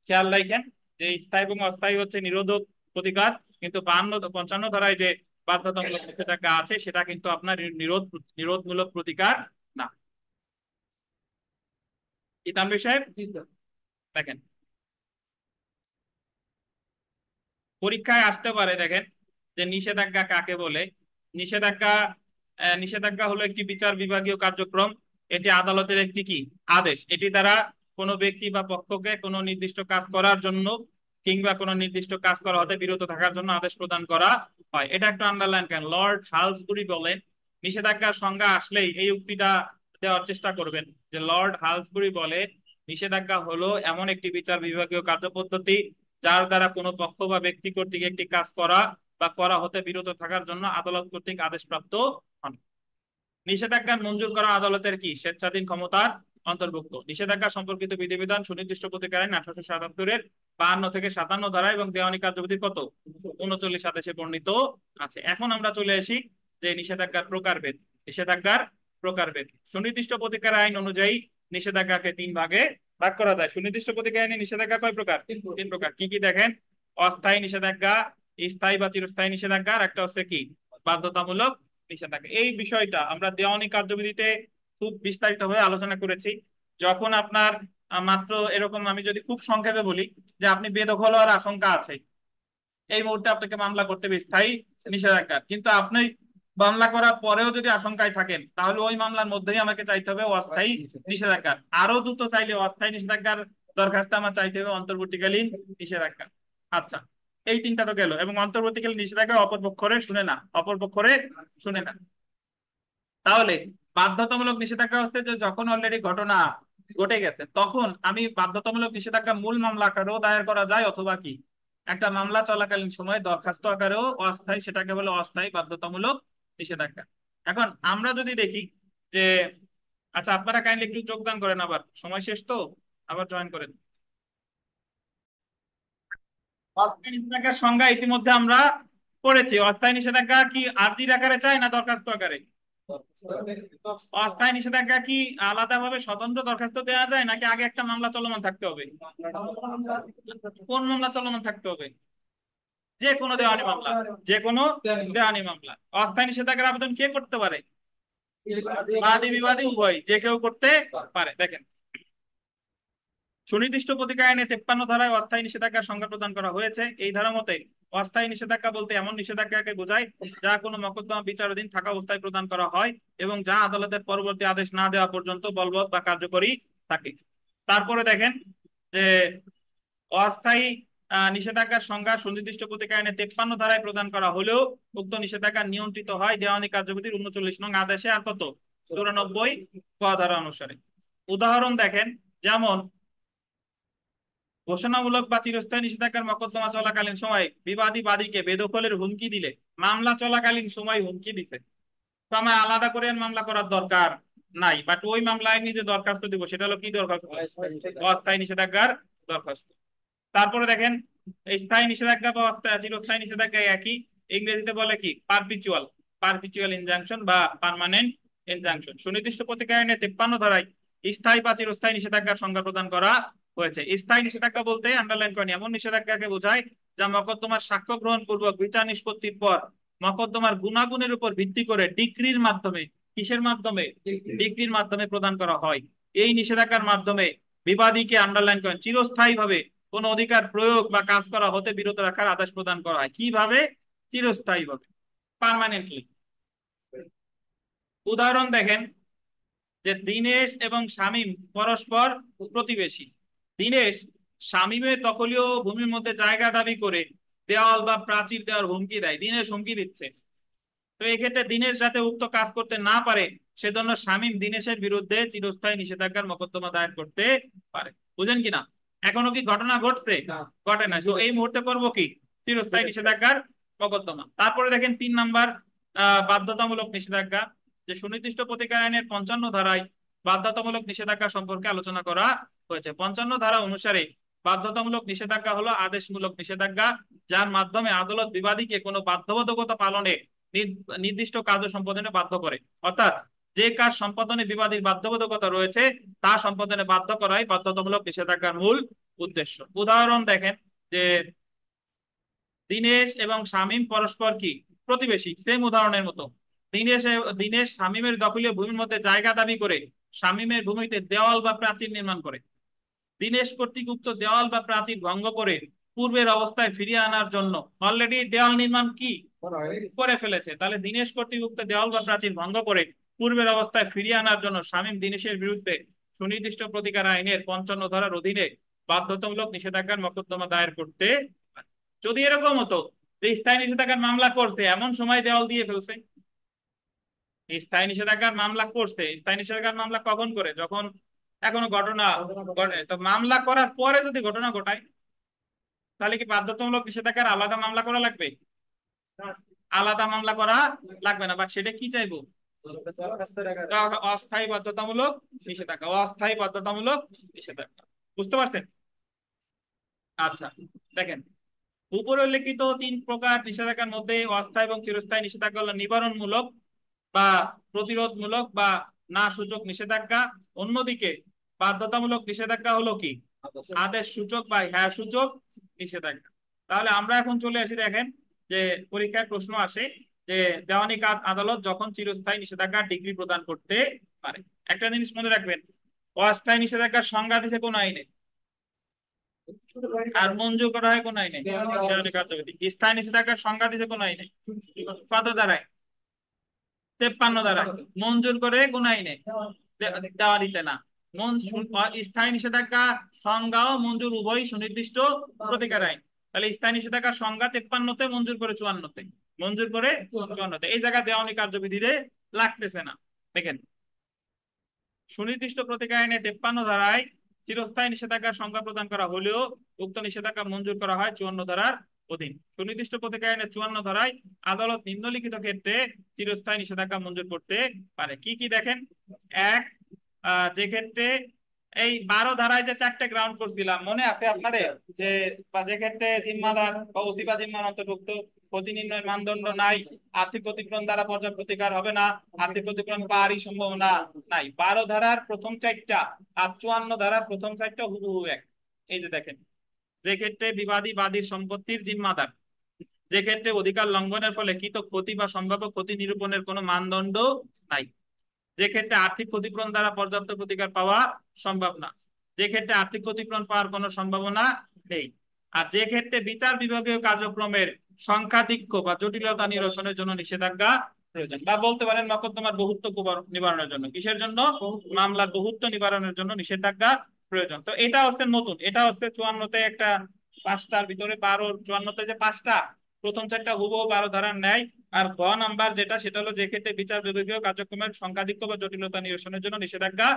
খেয়াল রাখেন যে স্থায়ী এবং অস্থায়ী হচ্ছে নিরোধক প্রতিকার, কিন্তু 55 ধারায় যে বাধ্যতামূলক নিষেধাজ্ঞা আছে সেটা কিন্তু আপনার নিরোধমূলক প্রতিকার না। কি তানভীর সাহেব? দেখেন, পরীক্ষায় আসতে পারে, দেখেন যে নিষেধাজ্ঞা কাকে বলে। নিষেধাজ্ঞা, নিষেধাজ্ঞা হলো একটি বিচার বিভাগীয় কার্যক্রম। এটি আদালতের একটি কি আদেশ। এটি দ্বারা কোনো ব্যক্তি বা পক্ষকে কোনো নির্দিষ্ট কাজ করার জন্য কিংবা কোনো নির্দিষ্ট কাজ করা হতে বিরত থাকার জন্য আদেশ প্রদান করা হয়। এটা একটু আন্ডারলাইন করেন। লর্ড হালসবুরি বলেন, নিষেধাজ্ঞার সংজ্ঞা আসলেই এই উক্তিটা দেওয়ার চেষ্টা করবেন যে লর্ড হালসবুরি বলে নিষেধাজ্ঞা হলো এমন একটি বিচার বিভাগীয় কার্যপদ্ধতি যার দ্বারা কোনো পক্ষ বা ব্যক্তি কর্তৃক একটি কাজ করা বা করা হতে বিরত থাকার জন্য আদালত কর্তৃক আদেশপ্রাপ্ত হন। নিষেধাজ্ঞা মঞ্জুর করা আদালতের কি স্বেচ্ছাধীন ক্ষমতার অন্তর্ভুক্ত। নিষেধাজ্ঞা সম্পর্কিত বিধিবিধান সুনির্দিষ্ট প্রতিকার আইন 1877-এর 52 থেকে 57 ধারা এবং দেওয়ানি কার্যবিধির কত 39 আদেশে বর্ণিত আছে। এখন আমরা চলে আসি যে নিষেধাজ্ঞার প্রকারভেদ। নিষেধাজ্ঞার প্রকারভেদ সুনির্দিষ্ট প্রতিকার আইন অনুযায়ী নিষেধাজ্ঞাকে 3 ভাগে ভাগ করা যায়। সুনির্দিষ্ট প্রতিকার আইনে নিষেধাজ্ঞা কয় প্রকার? 3 প্রকার। কি কি দেখেন? অস্থায়ী নিষেধাজ্ঞা, স্থায়ী বা চিরস্থায়ী নিষেধাজ্ঞা, আর একটা হচ্ছে কি বাধ্যতামূলক নিষেধাজ্ঞা। এই বিষয়টা আমরা দেওয়ানি কার্যবিধিতে খুব বিস্তারিত ভাবে আলোচনা করেছি। যখন আপনার মাত্র এরকম, আমি যদি খুব সংক্ষেপে বলি, যে আপনি বেদখল হওয়ার আশঙ্কা আছে, এই মুহূর্তে আপনাকে মামলা করতে হবে স্থায়ী নিষেধাজ্ঞা, কিন্তু আপনি মামলা করার পরেও যদি আশঙ্কায় থাকেন, তাহলে ওই মামলার মধ্যেই আমাকে চাইতে হবে অস্থায়ী নিষেধাজ্ঞা। আরো দ্রুত চাইলে অস্থায়ী নিষেধাজ্ঞার দরখাস্ত আমার চাইতে হবে অন্তর্বর্তীকালীন নিষেধাজ্ঞা। আচ্ছা, এই তিনটা তো গেল। এবং অন্তর্বর্তীকালীন নিষেধাজ্ঞা অপরপক্ষরে শুনে না, অপরপক্ষরে শুনে না। তাহলে বাধ্যতামূলক নিষেধাজ্ঞা হচ্ছে যে যখন অলরেডি ঘটনা ঘটে গেছে, তখন আমি বাধ্যতামূলক নিষেধাজ্ঞা মূল মামলা আকারেও দায়ের করা যায়, অথবা কি একটা মামলা চলাকালীন সময়ে দরখাস্ত আকারেও অস্থায়ী, সেটাকে বলে অস্থায়ী বাধ্যতামূলক নিষেধাজ্ঞা। এখন আমরা যদি দেখি যে, আচ্ছা আপনারা কাইন্ডলি একটু যোগদান করেন, আবার সময় শেষ তো, আবার জয়েন করেন। অস্থায়ী নিষেধাজ্ঞার সংজ্ঞা ইতিমধ্যে আমরা পড়েছি। অস্থায়ী নিষেধাজ্ঞা কি আর্জির আকারে চাই না দরখাস্ত আকারে? অস্থায়ী নিষেধাজ্ঞা কি আলাদাভাবে স্বতন্ত্র দরখাস্ত দেওয়া যায়, নাকি আগে একটা মামলা চলমান থাকতে হবে? কোন মামলা চলমান থাকতে হবে? যে কোনো দেওয়ানি মামলা, যে কোনো দেওয়ানি মামলা। অস্থায়ী নিষেধাজ্ঞার আবেদন কে করতে পারে? বাদী বিবাদী উভয়, যে কেউ করতে পারে। দেখেন, সুনির্দিষ্ট প্রতিকার আইনে 53 ধারায় অস্থায়ী নিষেধাজ্ঞার সংজ্ঞা প্রদান করা হয়েছে। এই ধারা মতে অস্থায়ী নিষেধাজ্ঞা বলতে এমন নিষেধাজ্ঞাকে বোঝায় যা কোনো মোকদ্দমা বিচারাধীন থাকা অবস্থায় প্রদান করা হয় এবং যা আদালতের পরবর্তী আদেশ না দেওয়া পর্যন্ত বলবৎ বা কার্যকরী থাকে। তারপরে দেখেন যে অস্থায়ী নিষেধাজ্ঞার সংজ্ঞা সুনির্দিষ্ট প্রতিকার আইনে 53 ধারায় প্রদান করা হলেও উক্ত নিষেধাজ্ঞা নিয়ন্ত্রিত হয় দেওয়ানি কার্যবিধির 39 নং আদেশে আর কত 94 ক ধারা অনুসারে। উদাহরণ দেখেন, যেমন ঘোষণামূলক বা চিরস্থায়ী নিষেধাজ্ঞার মোকদ্দমা চলাকালীন সময় বিবাদী বাদীকে বেদখলের হুমকি দিলে, মামলা চলাকালীন সময় হুমকি দিছে, তো আমার আলাদা করে মামলা করার দরকার নাই, বাট ওই মামলায় নিজে দরখাস্ত দিব, সেটা হলো কি দরখাস্ত? অস্থায়ী নিষেধাজ্ঞার দরখাস্ত। তারপরে দেখেন, স্থায়ী নিষেধাজ্ঞা বা চিরস্থায়ী নিষেধাজ্ঞা একই, ইংরেজিতে বলে কি পারপিচুয়াল, পারপিচুয়াল ইনজাংশন বা পার্মানেন্ট ইনজাংশন। সুনির্দিষ্ট প্রতিকার আইনে 53 ধারায় স্থায়ী বা চিরস্থায়ী নিষেধাজ্ঞার সংজ্ঞা প্রদান করা হয়েছে। স্থায়ী নিষেধাজ্ঞা বলতে আন্ডারলাইন করেন এমন নিষেধাজ্ঞাকে বোঝায় যা মকদ্দমার সাক্ষ্য গ্রহণ পূর্বক বিচার নিষ্পত্তির পর মকদ্দমার গুণাগুণের উপর ভিত্তি করে ডিক্রির মাধ্যমে, কিসের মাধ্যমে? ডিক্রির মাধ্যমে প্রদান করা হয়। এই নিষেধাজ্ঞার মাধ্যমে বিবাদীকে, আন্ডারলাইন করেন, চিরস্থায়ী ভাবে কোন অধিকার প্রয়োগ বা কাজ করা হতে বিরত রাখার আদেশ প্রদান করা হয়। কিভাবে? চিরস্থায়ী ভাবে, পার্মানেন্টলি। উদাহরণ দেখেন যে দীনেশ এবং শামীম পরস্পর প্রতিবেশী। দীনেশ শামীমের দখলীয় ভূমির মধ্যে জায়গা দাবি করে দেওয়াল বা প্রাচীর দেওয়ার হুমকি দেয়। দীনেশ হুমকি দিচ্ছে, তো এক্ষেত্রে দীনেশ যাতে উক্ত কাজ করতে না পারে সেজন্য শামীম দীনেশের বিরুদ্ধে চিরস্থায়ী নিষেধাজ্ঞার মোকদ্দমা দায়ের করতে পারে। বুঝেন কিনা? এখনো কি ঘটনা ঘটছে? ঘটে না, তো এই মুহূর্তে করব কি চিরস্থায়ী নিষেধাজ্ঞার মোকদ্দমা। তারপরে দেখেন 3 নাম্বার বাধ্যতামূলক নিষেধাজ্ঞা, যে সুনির্দিষ্ট প্রতিকার আইনের 55 ধারায় বাধ্যতামূলক নিষেধাজ্ঞা সম্পর্কে আলোচনা করা হয়েছে। 55 ধারা অনুসারে বাধ্যতামূলক নিষেধাজ্ঞা হলো আদেশমূলক নিষেধাজ্ঞা, যার মাধ্যমে আদালত বিবাদীকে কোনো বাধ্যবাধকতা পালনে নির্দিষ্ট কাজ সম্পাদনে বাধ্য করে। অর্থাৎ যে কাজ সম্পাদনে বিবাদীর বাধ্যবাধকতা রয়েছে তা সম্পাদনে বাধ্য করাই বাধ্যতামূলক নিষেধাজ্ঞার মূল উদ্দেশ্য। উদাহরণ দেখেন যে দীনেশ এবং শামীম পরস্পর কি প্রতিবেশী, সেম উদাহরণের মতো। দীনেশ শামীমের দখলীয় ভূমির মধ্যে জায়গা দাবি করে শামীমের ভূমিতে দেওয়াল বা প্রাচীর নির্মাণ করে। দীনেশ কর্তৃক উক্ত দেওয়াল বা প্রাচীর ভঙ্গ করে পূর্বের অবস্থায় ফিরিয়ে আনার জন্য, অলরেডি দেওয়াল নির্মাণ কি করে ফেলেছে, তাহলে দীনেশ কর্তৃক উক্ত দেওয়াল বা প্রাচীর ভঙ্গ করে পূর্বের অবস্থায় ফিরিয়ে আনার জন্য শামীম দীনেশের বিরুদ্ধে সুনির্দিষ্ট প্রতিকার আইনের 55 ধারার অধীনে বাধ্যতামূলক নিষেধাজ্ঞার মোকদ্দমা দায়ের করতে। যদি এরকম হতো যে স্থায়ী নিষেধাজ্ঞার মামলা করছে এমন সময় দেওয়াল দিয়ে ফেলছে, স্থায়ী নিষেধাজ্ঞার মামলা করছে, স্থায়ী নিষেধাজ্ঞার মামলা কখন করে? যখন এখনো ঘটনা ঘটে। তো মামলা করার পরে যদি ঘটনা ঘটায়, তাহলে কি বাধ্যতামূলক নিষেধাজ্ঞার আলাদা মামলা করা লাগবে? আলাদা মামলা করা লাগবে না, বাট সেটা কি চাইবো? অস্থায়ী বাধ্যতামূলক নিষেধাজ্ঞা, অস্থায়ী বাধ্যতামূলক নিষেধাজ্ঞা। বুঝতে পারছেন? আচ্ছা, দেখেন, উপরে উল্লেখিত তিন প্রকার নিষেধাজ্ঞার মধ্যে অস্থায়ী এবং চিরস্থায়ী নিষেধাজ্ঞা হলো নিবারণমূলক বা প্রতিরোধমূলক বা না সূচক নিষেধাজ্ঞা। অন্যদিকে বাধ্যতামূলক নিষেধাজ্ঞা হলো কি? আদেশ সূচক বা হ্যাঁ সূচক নিষেধাজ্ঞা। তাহলে আমরা এখন চলে আসি, দেখেন যে পরীক্ষায় প্রশ্ন আসে যে দেওয়ানি আদালত যখন চিরস্থায়ী নিষেধাজ্ঞা ডিগ্রি প্রদান করতে পারে। একটা জিনিস মনে রাখবেন, অস্থায়ী নিষেধাজ্ঞার সংজ্ঞা দিছে কোন আইনে, আর মঞ্জুর করা হয় কোন আইনে? দেওয়ানি কার্যবিধি। স্থায়ী নিষেধাজ্ঞার সংজ্ঞা দিছে কোন আইনে? কত ধারায়? 53 ধারায়। মঞ্জুর করে কোন আইনে? দেওয়ানিতে না। স্থায়ী নিষেধাজ্ঞা সংজ্ঞা ও মঞ্জুর উভয় সুনির্দিষ্ট প্রতিকার আইন। তাহলে স্থায়ী নিষেধাজ্ঞার সংজ্ঞা 53-তে, মঞ্জুর করে 54-তে, মঞ্জুর করে 54-তে। এই জায়গা দেওয়ানি কার্যবিধিতে লাগতেছে না। দেখেন, সুনির্দিষ্ট প্রতিকার আইনে 53 ধারায় চিরস্থায়ী নিষেধাজ্ঞার সংজ্ঞা প্রদান করা হলেও উক্ত নিষেধাজ্ঞা মঞ্জুর করা হয় 54 ধারার অধীন। সুনির্দিষ্ট প্রতিকার আইনে 54 ধারায় আদালত নিম্নলিখিত ক্ষেত্রে চিরস্থায়ী নিষেধাজ্ঞা মঞ্জুর করতে পারে। কি কি দেখেন? এক, যে ক্ষেত্রে এই 12 ধারায় যে 4টে গ্রাউন্ড করছিলাম মনে আছে আপনাদের, যে যে ক্ষেত্রে জিম্মাদার বা ওসি বা জিম্মার অন্তর্ভুক্ত, ক্ষতি নির্ণয়ের মানদণ্ড নাই, আর্থিক ক্ষতিপূরণ দ্বারা পর্যাপ্ত প্রতিকার হবে না, আর্থিক ক্ষতিপূরণ পাওয়ারই সম্ভাবনা নাই। 12 ধারার প্রথম 4টা আর 54 ধারার প্রথম 4টা হুবহু এক। এই যে দেখেন, যে ক্ষেত্রে বিবাদী বাদীর সম্পত্তির জিম্মাদার, যে ক্ষেত্রে অধিকার লঙ্ঘনের ফলে কৃত ক্ষতি বা সম্ভাব্য ক্ষতি নিরূপণের কোনো মানদণ্ড নাই, যে ক্ষেত্রে আর্থিক ক্ষতিপূরণ দ্বারা পর্যাপ্ত প্রতিকার পাওয়া সম্ভব না, যে ক্ষেত্রে আর্থিক ক্ষতিপূরণ পাওয়ার কোনো সম্ভাবনা নেই, আর যে ক্ষেত্রে বিচার বিভাগীয় কার্যক্রমের সংখ্যাধিক্য বা জটিলতা নিরসনের জন্য নিষেধাজ্ঞা প্রয়োজন। বা বলতে পারেন মকদ্দমার বহুত্ব নিবারণের জন্য। কিসের জন্য? মামলার বহুত্ব নিবারণের জন্য নিষেধাজ্ঞা প্রয়োজন। তো এটা হচ্ছে নতুন, এটা হচ্ছে 54-তে একটা, 5টার ভিতরে 12, 54-তে যে 5টা, প্রথম 4টা হুবহু 12 ধারার ন্যায়। আর গ নাম্বার যেটা, সেটা হলো যে ক্ষেত্রে বিচার বিভাগীয় কার্যক্রমের সংখ্যাধিক্য বা জটিলতা নিরসনের জন্য নিষেধাজ্ঞা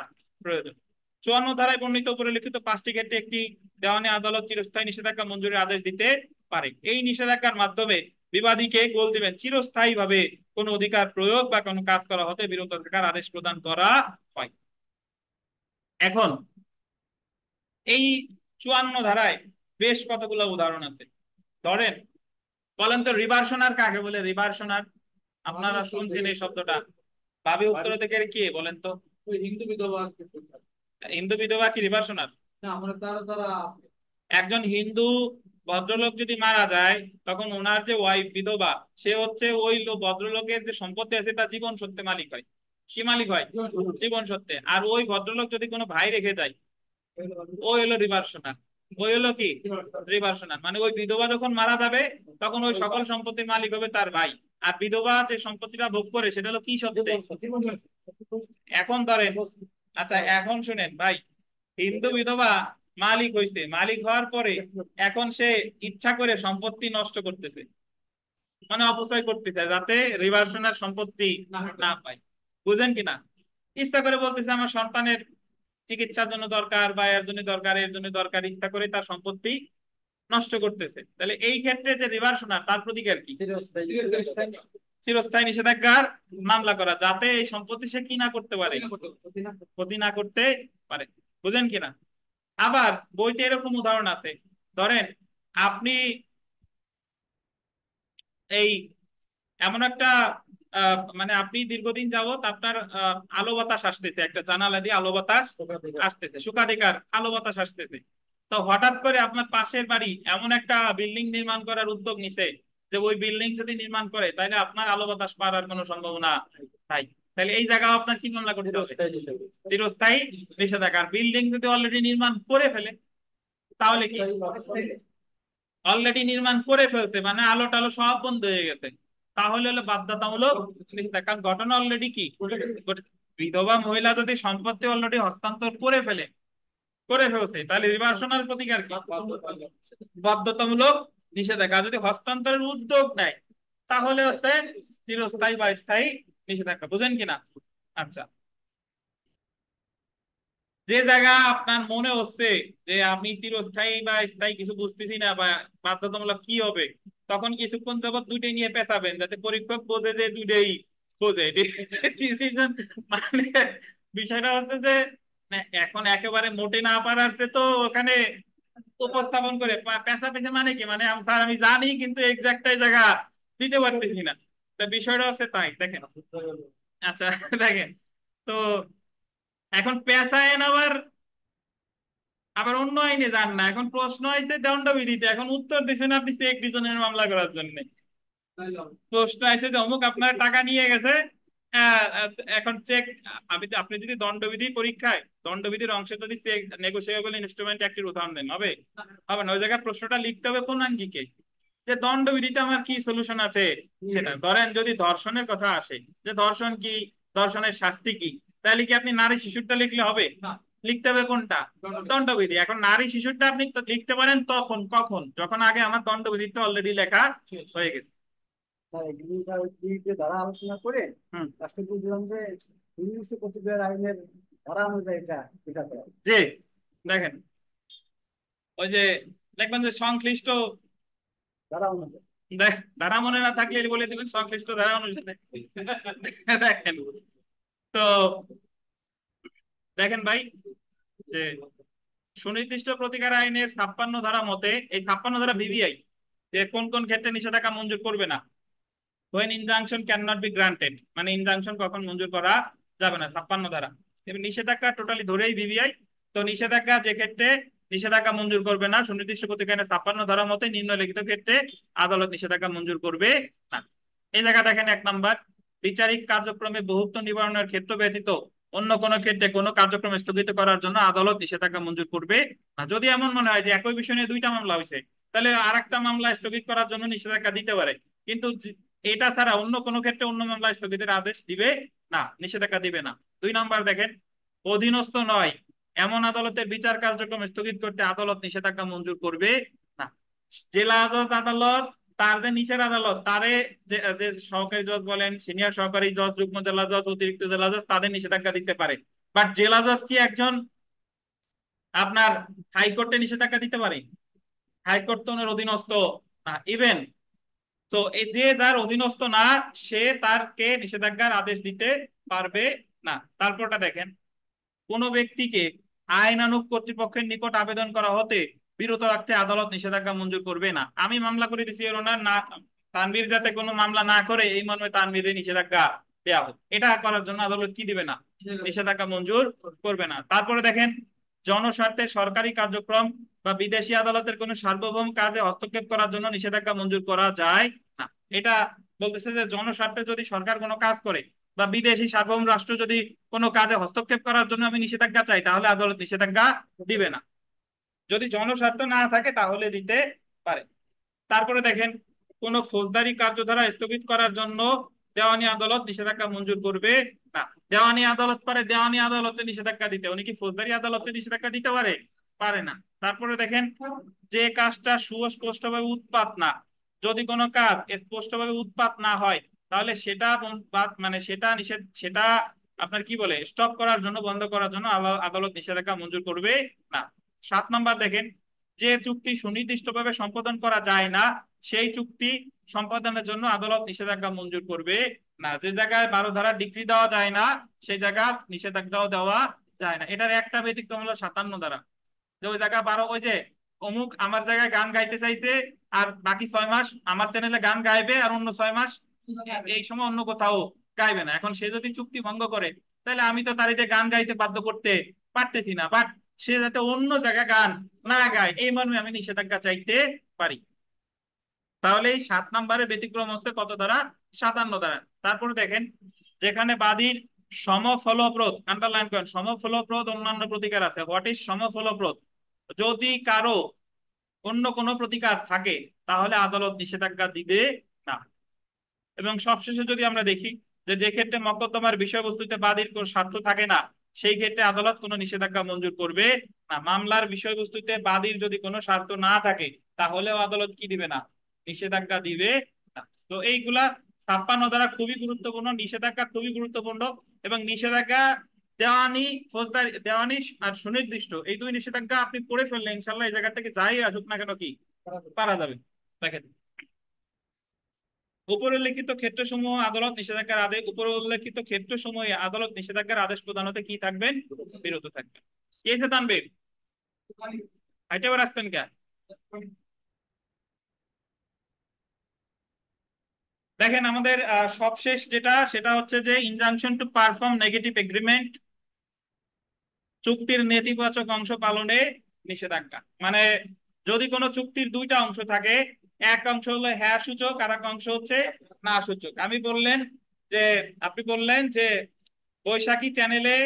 প্রয়োজন। 54 ধারায় বর্ণিত উপরে লিখিত 5টি ক্ষেত্রে একটি দেওয়ানি আদালত চিরস্থায়ী নিষেধাজ্ঞা মঞ্জুরের আদেশ দিতে পারে। এই নিষেধাজ্ঞার মাধ্যমে বিবাদীকে গোল দিবেন চিরস্থায়ী ভাবে কোন অধিকার প্রয়োগ বা কোন কাজ করা হতে বিরত থাকার আদেশ প্রদান করা হয়। এখন এই 54 ধারায় বেশ কতগুলো উদাহরণ আছে। ধরেন, বলেন তো রিভার্সনার কাকে বলে? রিভার্সনার আপনারা শুনছেন এই শব্দটা, ভাবি উত্তর থেকে কি বলেন তো? ওই হিন্দু বিধবা। হিন্দু বিধবা কি রিভার্সনার? না, আমরা তারা তারা একজন হিন্দু ভদ্রলোক যদি মারা যায়, তখন ওনার যে ওয়াইফ বিধবা, সে হচ্ছে ওই ভদ্রলোকের যে সম্পত্তি আছে তার জীবন সত্ত্বে মালিক হয়। কি মালিক হয়? জীবন সত্ত্বে। আর ওই ভদ্রলোক যদি কোনো ভাই রেখে যায়, ওই হলো রিভার্সনার। ওই হলো কি? রিভার্সনার। মানে ওই বিধবা যখন মারা যাবে, তখন ওই সকল সম্পত্তির মালিক হবে তার ভাই। আর বিধবা যে সম্পত্তিটা ভোগ করে সেটা হলো কি সত্ত্বে? এখন ধরেন, আচ্ছা এখন শুনেন ভাই, হিন্দু বিধবা মালিক হয়েছে, মালিক হওয়ার পরে এখন সে ইচ্ছা করে সম্পত্তি নষ্ট করতেছে, মানে অপচয় করতেছে যাতে রিভার্সনার সম্পত্তি না পায়। বুঝেন কিনা? ইচ্ছা করে বলতেছে আমার সন্তানের চিকিৎসার জন্য দরকার, বা এর জন্য দরকার, এর জন্য দরকার, ইচ্ছা করে তার সম্পত্তি নষ্ট করতেছে। তাহলে এই ক্ষেত্রে যে রিভার্সনার, তার প্রতিকার কি? চিরস্থায়ী নিষেধাজ্ঞার মামলা করা, যাতে এই সম্পত্তি সে কি না করতে পারে, ক্ষতি না করতে পারে। বুঝেন কিনা? আবার বইতে এরকম উদাহরণ আছে। ধরেন আপনি এই এমন একটা মানে আপনি দীর্ঘদিন যাবত আপনার আলো বাতাস আসতেছে, একটা জানালা দিয়ে আলো বাতাস আসতেছে, সুখাধিকার আলো বাতাস আসতেছে। তো হঠাৎ করে আপনার পাশের বাড়ি এমন একটা বিল্ডিং নির্মাণ করার উদ্যোগ নিছে যে ওই বিল্ডিং যদি নির্মাণ করে তাহলে আপনার আলো বাতাস পাওয়ার কোনো সম্ভাবনা নাই। তাহলে এই জায়গা আপনার কি মামলা করতে হবে? চিরস্থায়ী নিষেধাজ্ঞা। বিল্ডিং যদি অলরেডি নির্মাণ করে ফেলে, তাহলে কি? অলরেডি নির্মাণ করে ফেলছে মানে আলো টালো সব বন্ধ হয়ে গেছে, তাহলে হলো বাধ্যতামূলক নিষেধাজ্ঞা। কারণ ঘটনা অলরেডি কি বিধবা মহিলা যদি সম্পত্তি অলরেডি হস্তান্তর করে ফেলছে, তাহলে রিভার্সনাল প্রতিকার কি? বাধ্যতামূলক নিষেধাজ্ঞা। যদি হস্তান্তরের উদ্যোগ নেয়, তাহলে হচ্ছে চিরস্থায়ী বা স্থায়ী নিষেধাজ্ঞা। বুঝেন কিনা? আচ্ছা, যে জায়গা আপনার মনে হচ্ছে যে আমি চিরস্থায়ী বা স্থায়ী কিছু বুঝতেছি না বা বাধ্যতামূলক কি হবে, তখন কিছুক্ষণ যাবত দুইটাই নিয়ে পেঁচাবেন, যাতে পরীক্ষক বোঝে যে দুইটাই বোঝে ডিসিশন, মানে বিষয়টা হচ্ছে যে এখন একেবারে মোটে না পারারছে তো ওখানে উপস্থাপন করে পেঁচা পেঁচা মানে কি, মানে স্যার আমি জানি কিন্তু এক্সাক্টটাই জায়গা দিতে পারতেছি না। তা বিষয়টা হচ্ছে তাই দেখেন। আচ্ছা দেখেন, তো এখন পেঁচায়েন আবার আবার অন্য আইনে যান না, এখন প্রশ্ন হয়েছে দণ্ডবিধিতে, এখন উত্তর দিচ্ছেন আপনি চেক রিজনের মামলা করার জন্য। প্রশ্ন আছে যে অমুক আপনার টাকা নিয়ে গেছে, এখন চেক, আপনি আপনি যদি দণ্ডবিধি পরীক্ষায় দণ্ডবিধির অংশে যদি চেক নেগোশিয়েবল ইনস্ট্রুমেন্ট একটির উদাহরণ দেন, হবে? হবে না, ওই জায়গায় প্রশ্নটা লিখতে হবে কোন আঙ্গিকে, যে দণ্ডবিধিতে আমার কি সলিউশন আছে সেটা। ধরেন যদি ধর্ষণের কথা আসে, যে ধর্ষণ কি, ধর্ষণের শাস্তি কি, তাহলে কি আপনি নারী শিশুরটা লিখলে হবে? লিখতে হবে কোনটা? দণ্ডবিধি। এখন নারী শিশুরটা আপনি তো লিখতে পারেন তখন কখন, যখন আগে আমার দণ্ডবিধিটা অলরেডি লেখা হয়ে গেছে। স্যার এগুলি স্যার এই যে ধারা আলোচনা করে হুম। লাস্টে বুঝলাম যে নির্দিষ্ট কর্তৃপক্ষের আইনের ধারা অনুযায়ী এটা বিচার করা হয়। জি দেখেন, ওই যে দেখবেন যে সংশ্লিষ্ট ধারা অনুযায়ী। ধারা মনে না থাকলে বলে দিবেন সংশ্লিষ্ট ধারা অনুসারে। দেখেন, তো দেখেন ভাই, যে সুনির্দিষ্ট প্রতিকার আইনের 56 ধারা মতে, এই 56 ধারা ভিভিআই যে কোন কোন ক্ষেত্রে নিষেধাজ্ঞা মঞ্জুর করবে না। when injunction cannot be granted, মানে ইনজাংশন কখন মঞ্জুর করা যাবে না, 56 ধারা। এবার নিষেধাজ্ঞা টোটালি ধরেই ভিভিআই, তো নিষেধাজ্ঞা যে ক্ষেত্রে নিষেধাজ্ঞা মঞ্জুর করবে না সুনির্দিষ্ট প্রতিকারের 56 ধারা মতে নিম্নলিখিত ক্ষেত্রে আদালত নিষেধাজ্ঞা মঞ্জুর করবে না। এই জায়গা দেখেন, 1 নম্বর, বিচারিক কার্যক্রমে বহুত্ব নিবারণের ক্ষেত্র ব্যতীত অন্য কোনো ক্ষেত্রে কোনো কার্যক্রম স্থগিত করার জন্য আদালত নিষেধাজ্ঞা মঞ্জুর করবে না। যদি এমন মনে হয় যে একই বিষয় নিয়ে দুইটা মামলা হয়েছে, তাহলে আর একটা মামলা স্থগিত করার জন্য নিষেধাজ্ঞা দিতে পারে, কিন্তু এটা ছাড়া অন্য কোনো ক্ষেত্রে অন্য মামলা স্থগিতের আদেশ দিবে না, নিষেধাজ্ঞা দিবে না। 2 নম্বর দেখেন, অধীনস্থ নয় এমন আদালতের বিচার কার্যক্রম স্থগিত করতে আদালত নিষেধাজ্ঞা মঞ্জুর করবে না। জেলা জজ আদালত, তার যে নিচের আদালত তারে, যে যে সহকারী জজ বলেন, সিনিয়র সহকারী জজ, যুগ্ম জেলা জজ, অতিরিক্ত জেলা জজ, তাদের নিষেধাজ্ঞা দিতে পারে। বাট জেলা জজ কি একজন আপনার হাইকোর্টে নিষেধাজ্ঞা দিতে পারে? হাইকোর্ট তো ওনার অধীনস্থ না। ইভেন তো এই যে যার অধীনস্থ না, সে তারকে নিষেধাজ্ঞার আদেশ দিতে পারবে না। তারপরটা দেখেন, কোন ব্যক্তিকে আইনানুগ কর্তৃপক্ষের নিকট আবেদন করা হতে বিরত রাখতে আদালত নিষেধাজ্ঞা মঞ্জুর করবে না। আমি মামলা করে দিচ্ছি ওনার না, তানভীর যাতে কোনো মামলা না করে এই মর্মে তানভীরের নিষেধাজ্ঞা দেওয়া হোক, এটা করার জন্য আদালত কি দিবে না? নিষেধাজ্ঞা মঞ্জুর করবে না। তারপরে দেখেন, জনস্বার্থে সরকারি কার্যক্রম বা বিদেশি আদালতের কোনো সার্বভৌম কাজে হস্তক্ষেপ করার জন্য নিষেধাজ্ঞা মঞ্জুর করা যায় না। এটা বলতেছে যে জনস্বার্থে যদি সরকার কোনো কাজ করে বা বিদেশি সার্বভৌম রাষ্ট্র যদি কোনো কাজে হস্তক্ষেপ করার জন্য আমি নিষেধাজ্ঞা চাই, তাহলে আদালত নিষেধাজ্ঞা দিবে না। যদি জনস্বার্থ না থাকে তাহলে দিতে পারে। তারপরে দেখেন, কোন ফৌজদারি কার্যধারা স্থগিত করার জন্য দেওয়ানি আদালত নিষেধাজ্ঞা মঞ্জুর করবে না। দেওয়ানি আদালত পারে দেওয়ানি আদালতে নিষেধাজ্ঞা দিতে, উনি কি ফৌজদারি আদালতে নিষেধাজ্ঞা দিতে পারে? পারে না। তারপরে দেখেন, যে কাজটা সুস্পষ্টভাবে উৎপাত না, যদি কোনো কাজ স্পষ্টভাবে উৎপাত না হয় তাহলে সেটা মানে সেটা নিষেধ, সেটা আপনার কি বলে স্টপ করার জন্য, বন্ধ করার জন্য আদালত নিষেধাজ্ঞা মঞ্জুর করবে না। 7 নম্বর দেখেন, যে চুক্তি সুনির্দিষ্টভাবে সম্পাদন করা যায় না সেই চুক্তি সম্পাদনের জন্য আদালত নিষেধাজ্ঞা মঞ্জুর করবে না। যে জায়গায় 12 ধারা ডিগ্রি দেওয়া যায় না সেই জায়গায় নিষেধাজ্ঞাও দেওয়া যায় না। এটার একটা ব্যতিক্রম হলো 57 ধারা, যে ওই জায়গায় 12, ওই যে অমুক আমার জায়গায় গান গাইতে চাইছে আর বাকি 6 মাস আমার চ্যানেলে গান গাইবে আর অন্য 6 মাস এই সময় অন্য কোথাও গাইবে না। এখন সে যদি চুক্তি ভঙ্গ করে তাহলে আমি তো তার এই যে গান গাইতে বাধ্য করতে পারতেছি না, বাট সে যাতে অন্য জায়গায় গান না গায় এই মর্মে আমি নিষেধাজ্ঞা চাইতে পারি। তাহলে এই 7 নম্বরের ব্যতিক্রম হচ্ছে কত দ্বারা? 57 দ্বারা। তারপরে দেখেন, যেখানে বাদীর সমফলপ্রদ, আন্ডারলাইন করেন, সমফলপ্রদ অন্যান্য প্রতিকার আছে। হোয়াট ইজ সমফলপ্রদ? যদি কারো অন্য কোনো প্রতিকার থাকে তাহলে আদালত নিষেধাজ্ঞা দিবে না। এবং সবশেষে যদি আমরা দেখি, যে যে ক্ষেত্রে মকদ্দমার বিষয়বস্তুতে বাদীর কোনো স্বার্থ থাকে না সেই ক্ষেত্রে আদালত কোনো নিষেধাজ্ঞা মঞ্জুর করবে না। মামলার বিষয়বস্তুতে বাদীর যদি কোনো স্বার্থ না থাকে তাহলেও আদালত কি দিবে না? নিষেধাজ্ঞা দিবে না। তো এইগুলা 56 ধারা খুবই গুরুত্বপূর্ণ, নিষেধাজ্ঞা খুবই গুরুত্বপূর্ণ। এবং নিষেধাজ্ঞা দেওয়ানি, ফৌজদারি দেওয়ানি আর সুনির্দিষ্ট, এই দুই নিষেধাজ্ঞা আপনি পড়ে ফেললে ইনশাল্লাহ এই জায়গা থেকে যাই আসুক না কেন কি পারা যাবে। দেখেন, উপরে উল্লেখিত ক্ষেত্রসমূহ আদালত নিষেধাজ্ঞার আদেশ, উপরে উল্লেখিত ক্ষেত্রসমূহে আদালত নিষেধাজ্ঞার আদেশ প্রদান হতে কি থাকবেন? বিরত থাকবেন। কে এসে তানবীর হাইটে আবার আসতেন কে? দেখেন আমাদের সবশেষ যেটা, সেটা হচ্ছে যে injunction to perform negative agreement, চুক্তির নেতিবাচক অংশ পালনে নিষেধাজ্ঞা। মানে যদি কোনো চুক্তির দুইটা অংশ থাকে, এক অংশ হলো হ্যাঁ সূচক আর এক অংশ হচ্ছে না সূচক। আপনি বললেন যে বৈশাখী চ্যানেলে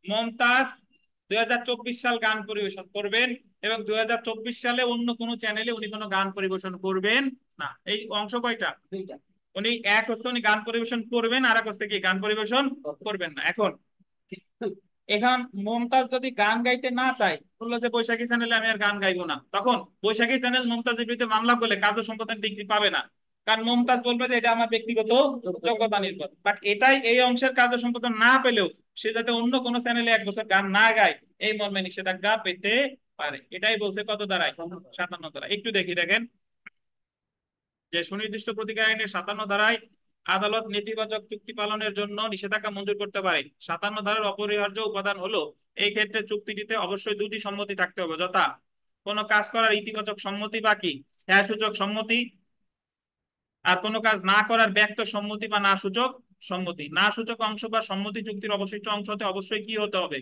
মমতাজ 2024 সাল গান পরিবেশন করবেন, এবং 2024 সালে অন্য কোনো চ্যানেলে উনি কোনো গান পরিবেশন করবেন না। এই অংশ কয়টা? দুইটা। উনি এক হচ্ছে উনি গান পরিবেশন করবেন, আর এক হচ্ছে কি গান পরিবেশন করবেন না। এখন এখন মমতাজ যদি গান গাইতে না চায়, বললো যে বৈশাখী চ্যানেলে আমি আর গান গাইবো না, তখন বৈশাখী চ্যানেল মমতাজের বিরুদ্ধে মামলা করলে কার্য সম্পাদন ডিগ্রি পাবে না, কারণ মমতাজ বলবে যে এটা আমার ব্যক্তিগত যোগ্যতা নির্ভর। বাট এটাই এই অংশের কার্য সম্পাদন না পেলেও সে যাতে অন্য কোনো চ্যানেলে 1 বছর গান না গায় এই মর্মে নিষেধাজ্ঞা পেতে পারে। এটাই বলছে কত ধারায়? 57 ধারা। একটু দেখি, দেখেন যে সুনির্দিষ্ট প্রতিকার আইনের 57 ধারায় আদালত নেতিবাচক চুক্তি পালনের জন্য নিষেধাজ্ঞা মঞ্জুর করতে পারে। 57 ধারার অপরিহার্য উপাদান হলো এই ক্ষেত্রে চুক্তিটিতে অবশ্যই দুটি সম্মতি থাকতে হবে, যথা কোনো কাজ করার ইতিবাচক সম্মতি বা কি হ্যাঁ সূচক সম্মতি, আর কোনো কাজ না করার ব্যক্ত সম্মতি বা না সূচক সম্মতি। না সূচক অংশ বা সম্মতি চুক্তির অবশিষ্ট অংশ হতে অবশ্যই কি হতে হবে?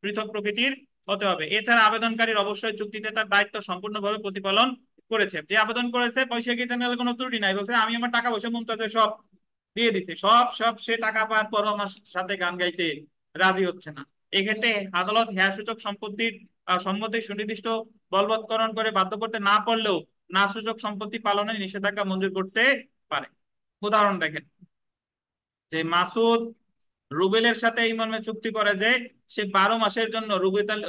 পৃথক প্রকৃতির হতে হবে। এছাড়া আবেদনকারীর অবশ্যই চুক্তিতে তার দায়িত্ব সম্পূর্ণভাবে প্রতিপালন করেছে। যে আবেদন করেছে বৈশাখী চ্যানেলের কোনো ত্রুটি নাই, বলছে আমি আমার টাকা পয়সা মমতাজের সব দিয়ে দিছি, সব সব সে টাকা পাওয়ার পর আমার সাথে গান গাইতে রাজি হচ্ছে না। এক্ষেত্রে আদালত হ্যাঁ সূচক সম্পত্তির সম্মতি সুনির্দিষ্ট বলবৎকরণ করে বাধ্য করতে না পারলেও না সূচক সম্পত্তি পালনে নিষেধাজ্ঞা মঞ্জুর করতে পারে। উদাহরণ দেখেন যে মাসুদ রুবেলের সাথে এই মর্মে চুক্তি করে যে সে 12 মাসের জন্য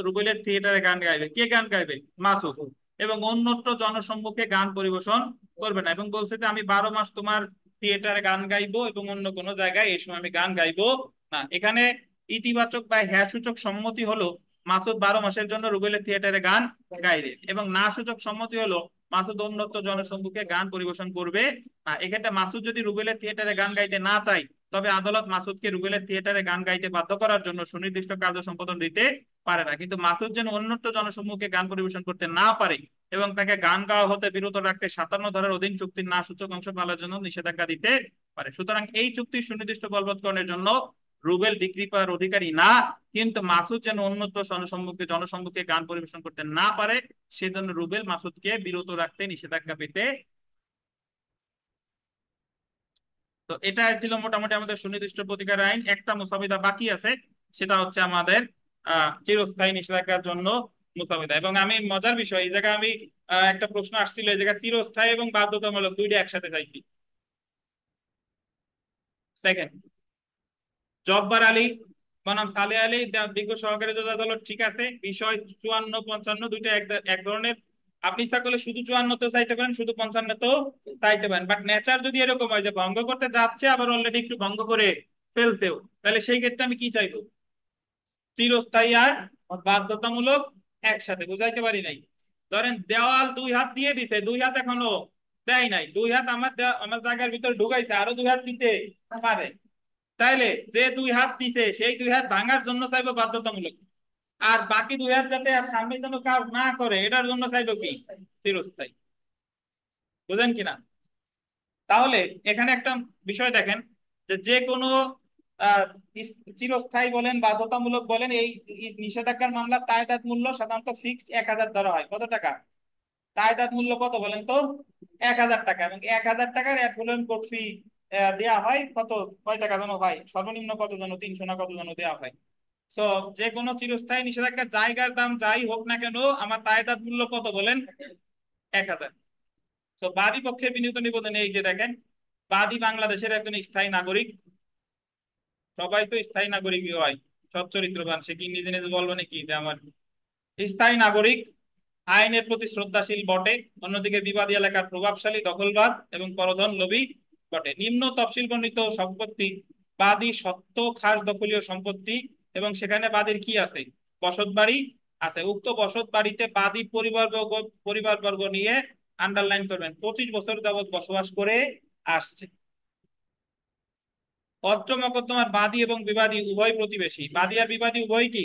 রুবেলের থিয়েটারে গান গাইবে। কে গান গাইবে? মাসুদ। এবং অন্যত্র জনসম্মুখে গান পরিবেশন করবে না, এবং বলছে যে আমি 12 মাস তোমার থিয়েটারে গান গাইবো এবং অন্য কোনো জায়গায় এই সময় আমি গান গাইবো না। এখানে ইতিবাচক বা হ্যাঁ সূচক সম্মতি হলো মাসুদ 12 মাসের জন্য রুবেলের থিয়েটারে গান গাইবে, এবং না সূচক সম্মতি হলো মাসুদ অন্যত্র জনসম্মুখে গান পরিবেশন করবে না। এক্ষেত্রে মাসুদ যদি রুবেলের থিয়েটারে গান গাইতে না চায়, তবে আদালত মাসুদকে রুবেলের থিয়েটারে গান গাইতে বাধ্য করার জন্য সুনির্দিষ্ট কার্য সম্পাদন দিতে পারে না। কিন্তু মাসুদ যেন অন্যত্র জনসম্মুখে গান পরিবেশন করতে না পারে এবং তাকে গান গাওয়া হতে বিরত রাখতে 57 ধারার অধীন চুক্তির না সূচক অংশ পালনের জন্য নিষেধাজ্ঞা দিতে পারে। সুতরাং এই চুক্তির সুনির্দিষ্ট বলবৎকরণের জন্য রুবেল ডিগ্রি পাওয়ার অধিকারী না, কিন্তু মাসুদ যেন অন্যত্র জনসম্মুখে গান পরিবেশন করতে না পারে সেজন্য রুবেল মাসুদকে বিরত রাখতে নিষেধাজ্ঞা পেতে। তো এটা ছিল মোটামুটি আমাদের সুনির্দিষ্ট প্রতিকার আইন। একটা মুসাবিদা বাকি আছে, সেটা হচ্ছে আমাদের চিরস্থায়ী নিষেধাজ্ঞার জন্য মুসাবিদা। এবং আমি মজার বিষয়, এই জায়গায় আমি একটা প্রশ্ন আসছিল, এই জায়গায় চিরস্থায়ী এবং বাধ্যতামূলক দুইটা একসাথে চাইছি। দেখেন জব্বার আলী বনাম সালে আলী বিজ্ঞ সহকারী জজ আদালত, ঠিক আছে, বিষয় 54-55 দুইটা এক ধরনের। আপনি ইচ্ছা করলে শুধু 54-তেও চাইতে পারেন, শুধু 55-তেও চাইতে পারেন। বাট নেচার যদি এরকম হয় যে ভঙ্গ করতে যাচ্ছে আবার অলরেডি একটু ভঙ্গ করে ফেলছেও, তাহলে সেই ক্ষেত্রে আমি কি চাইবো? চিরস্থায়ী আর বাধ্যতামূলক একসাথে। বুঝাইতে পারি নাই? ধরেন দেওয়াল 2 হাত দিয়ে দিছে, 2 হাত এখনো দেয় নাই, 2 হাত আমার জায়গার ভিতরে ঢুকাইছে, আরো 2 হাত দিতে পারে। তাইলে যে 2 হাত দিছে সেই 2 হাত ভাঙার জন্য চাইবো বাধ্যতামূলক, আর বাকি 2 হাত যাতে আর সামনে যেন কাজ না করে এটার জন্য চাইবো কি? চিরস্থায়ী। বুঝেন কিনা? তাহলে এখানে একটা বিষয় দেখেন যে যে কোনো আহ, চিরস্থায়ী বলেন বাধ্যতামূলক বলেন, এই নিষেধাজ্ঞার মামলা তায়দাদ মূল্য সাধারণত ফিক্সড 1000 ধরা হয়। কত টাকা? তায়দাদ মূল্য কত বলেন তো? 1000 টাকা। এবং 1000 টাকার অ্যাডভোকেট কোর্ট ফি দেওয়া হয় কত? কয় টাকা যেন হয়, সর্বনিম্ন কত যেন 300 না কত যেন দেওয়া হয়। তো যে কোনো চিরস্থায়ী নিষেধাজ্ঞার জায়গার দাম যাই হোক না কেন, আমার তায়দাদ মূল্য কত বলেন? 1000। তো বাদী পক্ষের বিনীত নিবেদনে এই যে দেখেন, বাদী বাংলাদেশের একজন স্থায়ী নাগরিক। সবাই তো স্থায়ী নাগরিকই হয়, সৎ চরিত্রবান, সে কি নিজে নিজে বলবে নাকি যে আমার স্থায়ী নাগরিক, আইনের প্রতি শ্রদ্ধাশীল বটে, অন্যদিকে বিবাদী এলাকার প্রভাবশালী দখলবাজ এবং করধন লোভী বটে। নিম্ন তফসিল বর্ণিত সম্পত্তি বাদী সত্ত্ব খাস দখলীয় সম্পত্তি, এবং সেখানে বাদীর কি আছে? বসত বাড়ি আছে। উক্ত বসত বাড়িতে বাদী পরিবারবর্গ নিয়ে আন্ডারলাইন করবেন 25 বছর যাবৎ বসবাস করে আসছে। অত্র মোকদ্দমার বাদী এবং বিবাদী উভয় প্রতিবেশী, বাদী আর বিবাদী উভয় কি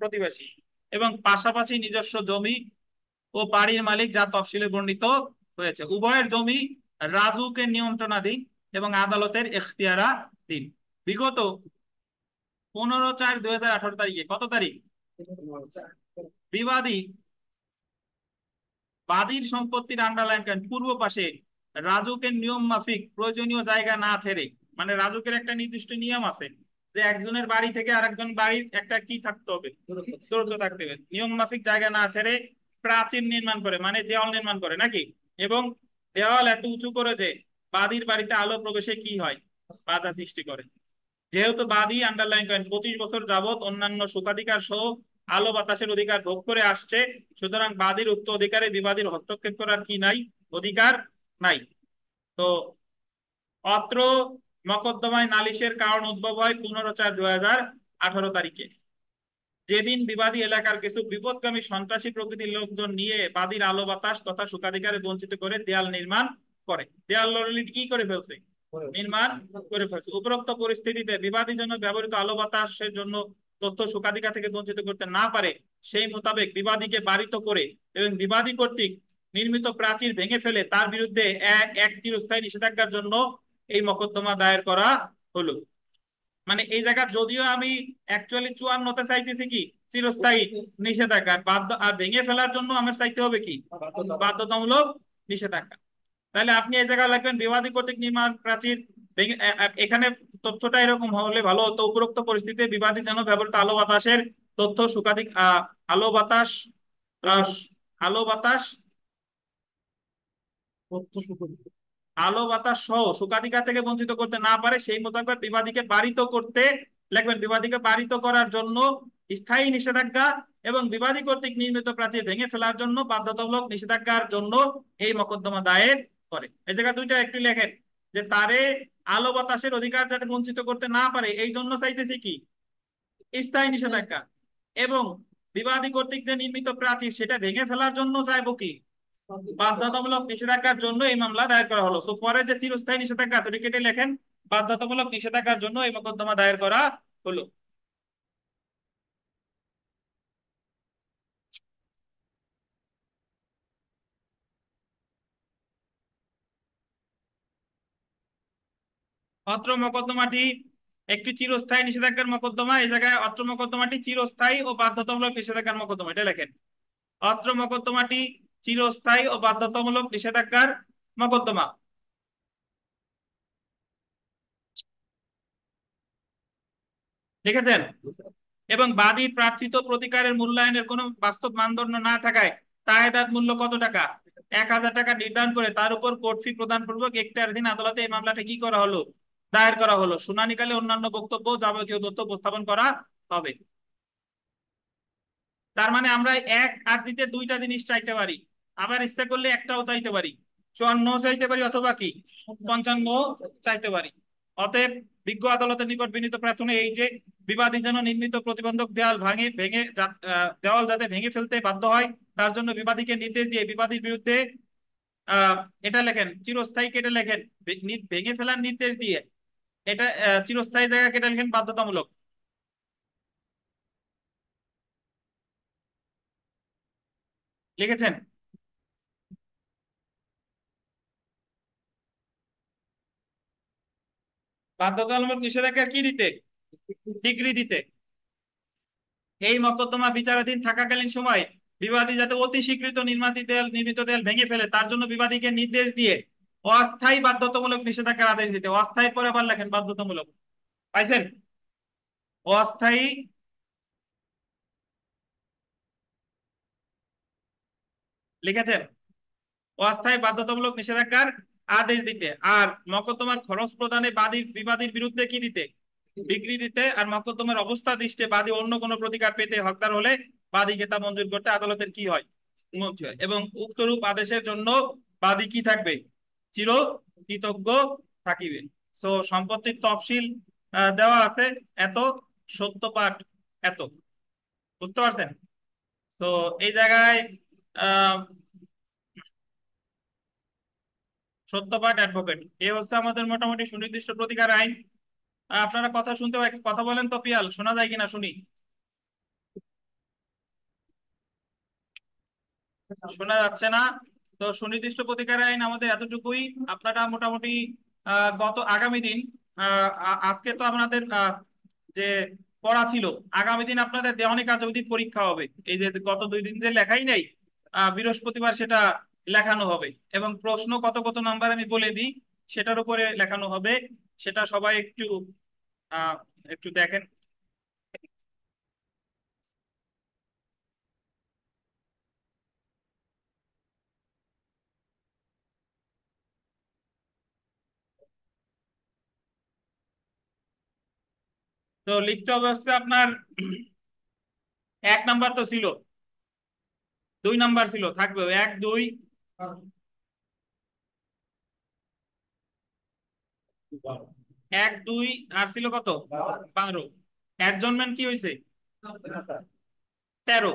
প্রতিবেশী, এবং পাশাপাশি নিজস্ব জমি ও বাড়ির মালিক যা তফসিলে বর্ণিত হয়েছে। উভয়ের জমি রাজুকের নিয়ন্ত্রণাধীন এবং আদালতের এখতিয়ারাধীন। বিগত 15/4/2018 তারিখে, কত তারিখ, বিবাদী বাদীর সম্পত্তির আন্ডারলাইন করেন পূর্ব পাশে রাজুকের নিয়ম মাফিক প্রয়োজনীয় জায়গা না ছেড়ে, মানে রাজুকের একটা নির্দিষ্ট নিয়ম আছে যে একজনের বাড়ি থেকে আরেকজন বাড়ির একটা কি থাকতে হবে, দূরত্ব থাকতে হবে, নিয়ম মাফিক জায়গা না ছেড়ে প্রাচীর নির্মাণ করে, মানে দেওয়াল নির্মাণ করে নাকি, এবং দেওয়াল এত উঁচু করে যে বাদীর বাড়িতে আলো প্রবেশে কি হয়, বাধা সৃষ্টি করে। যেহেতু বাদী আন্ডারলাইন করেন 25 বছর যাবত অন্যান্য সুখাধিকার সহ আলো বাতাসের অধিকার ভোগ করে আসছে, সুতরাং বাদীর উক্ত অধিকারে বিবাদীর হস্তক্ষেপ করার কি নাই, অধিকার নাই। তো অত্র মকদ্দমায় নালিশের কারণ উদ্ভব হয় 15/4/2018 তারিখে, যেদিন বিবাদী এলাকার কিছু বিপদগামী সন্ত্রাসী প্রকৃতির লোকজন নিয়ে বাদীর আলো বাতাস তথা সুখাধিকারে বঞ্চিত করে দেয়াল নির্মাণ করে। দেয়াল অলরেডি কি করে ফেলছে, নির্মাণ করে ফেলছে। উপরোক্ত পরিস্থিতিতে বিবাদী জন্য ব্যবহৃত আলো বাতাসের জন্য তথ্য সুখাধিকার থেকে বঞ্চিত করতে না পারে সেই মোতাবেক বিবাদীকে বারিত করে এবং বিবাদী কর্তৃক নির্মিত প্রাচীর ভেঙে ফেলে তার বিরুদ্ধে এক চিরস্থায়ী নিষেধাজ্ঞার জন্য এই মকদ্দমা দায়ের করা হলো। মানে এই জায়গা যদিও আমি অ্যাকচুয়ালি 54তে চাইতেছি কি চিরস্থায়ী নিষেধাজ্ঞা, বাধ্য আর ভেঙে ফেলার জন্য আমার চাইতে হবে কি বাধ্যতামূলক নিষেধাজ্ঞা। তাহলে আপনি এই জায়গায় লিখবেন বিবাদী কর্তৃক নির্মাণ প্রাচীর ভেঙে, এখানে তথ্যটা এরকম হলে ভালো হতো, উপরোক্ত পরিস্থিতিতে বিবাদী যেন ব্যবহৃত আলো বাতাসের তথ্য সুখাধিক আলো বাতাস আহ, আলো বাতাস আলো বাতাস সহ সুখাধিকার থেকে বঞ্চিত করতে না পারে সেই মোতাবেক বিবাদীকে বারিত করতে, লিখবেন বিবাদীকে বারিত করার জন্য স্থায়ী নিষেধাজ্ঞা এবং বিবাদী কর্তৃক নির্মিত প্রাচীর ভেঙে ফেলার জন্য বাধ্যতামূলক নিষেধাজ্ঞার জন্য এই মকদ্দমা দায়ের করে। এই জায়গা দুইটা একটু লেখেন যে তারে আলো বাতাসের অধিকার যাতে বঞ্চিত করতে না পারে এই জন্য চাইতেছি কি স্থায়ী নিষেধাজ্ঞা, এবং বিবাদী কর্তৃক যে নির্মিত প্রাচীর সেটা ভেঙে ফেলার জন্য চাইবো কি বাধ্যতামূলক নিষেধাজ্ঞার জন্য এই মামলা দায়ের করা হলো। তো পরে যে চিরস্থায়ী নিষেধাজ্ঞা আছে কেটে লেখেন বাধ্যতামূলক নিষেধাজ্ঞার জন্য এই মোকদ্দমা দায়ের করা হলো। অত্র মোকদ্দমাটি একটি চিরস্থায়ী নিষেধাজ্ঞার মোকদ্দমা। এই জায়গায় অত্র মোকদ্দমাটি চিরস্থায়ী ও বাধ্যতামূলক নিষেধাজ্ঞার মোকদ্দমা, এটা লেখেন। অত্র মোকদ্দমাটি চিরস্থায়ী ও বাধ্যতামূলক নিষেধাজ্ঞার মোকদ্দমা। লিখেছেন? এবং বাদী প্রার্থিত প্রতিকারের মূল্যায়নের কোনো বাস্তব মানদণ্ড না থাকায় তায়েদাদ মূল্য কত টাকা, 1000 টাকা নির্ধারণ করে তার উপর কোর্ট ফি প্রদান পূর্বক এখতিয়ারাধীন আদালতে এই মামলাটা কি করা হলো, দায়ের করা হলো। শুনানিকালে অন্যান্য বক্তব্য যাবতীয় তথ্য উপস্থাপন করা হবে। তার মানে আমরা এক আর্জিতে দুইটা জিনিস চাইতে পারি, আবার ইচ্ছা করলে একটাও চাইতে পারি, 54 চাইতে পারি অথবা কি 55 চাইতে পারি। অতএব বিজ্ঞ আদালতের নিকট বিনীত প্রার্থনা এই যে বিবাদী যেন নির্মিত প্রতিবন্ধক দেওয়াল দেওয়াল যাতে ভেঙে ফেলতে বাধ্য হয় তার জন্য বিবাদীকে নির্দেশ দিয়ে বিবাদীর বিরুদ্ধে এটা লেখেন চিরস্থায়ী কেটে লেখেন ভেঙে ফেলার নির্দেশ দিয়ে, এটা চিরস্থায়ী জায়গা কেটে লেখেন বাধ্যতামূলক। লিখেছেন? বাধ্যতামূলক নিষেধাজ্ঞা কি দিতে, ডিগ্রি দিতে। এই মকদ্দমা বিচারাধীন থাকাকালীন সময় বিবাদী যাতে অতি স্বীকৃত নির্মিত দেয়াল ভেঙে ফেলে তার জন্য বিবাদীকে নির্দেশ দিয়ে অস্থায়ী বাধ্যতামূলক নিষেধাজ্ঞার আদেশ দিতে। অস্থায়ী পরে আবার লেখেন বাধ্যতামূলক, পাইছেন? অস্থায়ী লিখেছেন, অস্থায়ী বাধ্যতামূলক নিষেধাজ্ঞার আদেশ দিতে। আর মকদ্দমার খরচ প্রদানে বিবাদীর বিরুদ্ধে কি দিতে, ডিগ্রি দিতে। আর মকদ্দমার অবস্থা দৃষ্টে বাদী অন্য কোনো প্রতিকার পেতে হকদার হলে বাদীকে তা মঞ্জুর করতে আদালতের কি হয়, অনুমতি হয়। এবং উক্তরূপ আদেশের জন্য বাদী কি থাকবে, চির কৃতজ্ঞ থাকিবে। তো সম্পত্তির তফসিল দেওয়া আছে এত, সত্যপাঠ এত, বুঝতে পারছেন? তো এই জায়গায় আহ সত্যপাঠ অ্যাডভোকেট এ হচ্ছে আমাদের মোটামুটি সুনির্দিষ্ট প্রতিকার আইন। আপনারা কথা শুনতে কথা বলেন তো, পিয়াল শোনা যায় কিনা শুনি। শোনা যাচ্ছে না? তো সুনির্দিষ্ট প্রতিকার আইন আমাদের এতটুকুই। আপনারা মোটামুটি গত আগামী দিন, আজকে তো আপনাদের যে পড়া ছিল, আগামী দিন আপনাদের দেওয়ানি কার্যবিধি পরীক্ষা হবে। এই যে গত 2 দিন যে লেখাই নেই, বৃহস্পতিবার সেটা লেখানো হবে। এবং প্রশ্ন কত কত নাম্বার আমি বলে দিই, সেটার উপরে লেখানো হবে। সেটা সবাই একটু আহ একটু দেখেন। তো লিখতে হবে হচ্ছে আপনার 1 নাম্বার তো ছিল, 2 নাম্বার ছিল, থাকবে 1 2। 1 2 আর ছিল কত? 12। অ্যাডজনমেন্ট কি হয়েছে? 13।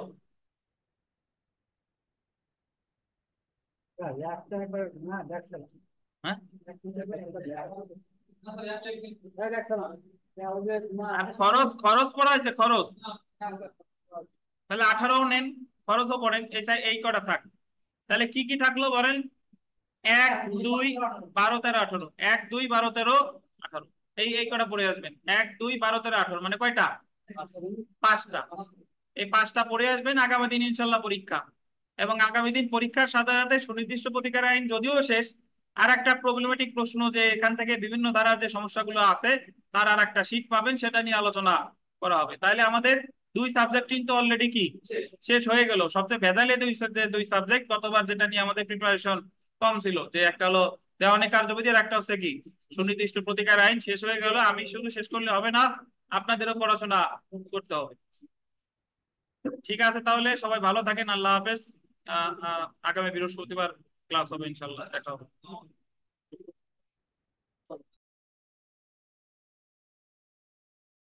হ্যাঁ, আর খরচ খরচ পড়াইছে খরচ, তাহলে 18ও নেন, খরচও পড়েন। এই কটা থাক। তাহলে কি কি থাকলো বলেন? 1 2 12 13 18। 1 2 12 13 18। এই কটা পড়ে আসবেন। 1 2 12 13 18 মানে কয়টা? 5টা। এই 5টা পড়ে আসবেন, আগামী দিন ইনশাল্লাহ পরীক্ষা। এবং আগামী দিন পরীক্ষার সাথে সাথে সুনির্দিষ্ট প্রতিকার আইন যদিও শেষ, আর একটা প্রবলেমেটিক প্রশ্ন, যে এখান থেকে বিভিন্ন ধারার যে সমস্যাগুলো আছে তার আর একটা শীট পাবেন, সেটা নিয়ে আলোচনা করা হবে। তাহলে আমাদের 2 সাবজেক্ট কিন্তু অলরেডি কি শেষ হয়ে গেল। সবচেয়ে ভেজালে 2 সাবজেক্ট গতবার, যেটা নিয়ে আমাদের প্রিপারেশন কম ছিল, যে একটা হলো দেওয়ানি কার্যবিধি আর একটা হচ্ছে কি সুনির্দিষ্ট প্রতিকার আইন, শেষ হয়ে গেল। আমি শুধু শেষ করলে হবে না, আপনাদেরও পড়াশোনা করতে হবে। ঠিক আছে, তাহলে সবাই ভালো থাকেন, আল্লাহ হাফেজ। আগামী বৃহস্পতিবার ক্লাস হবে, ইনশাল্লাহ দেখা হবে।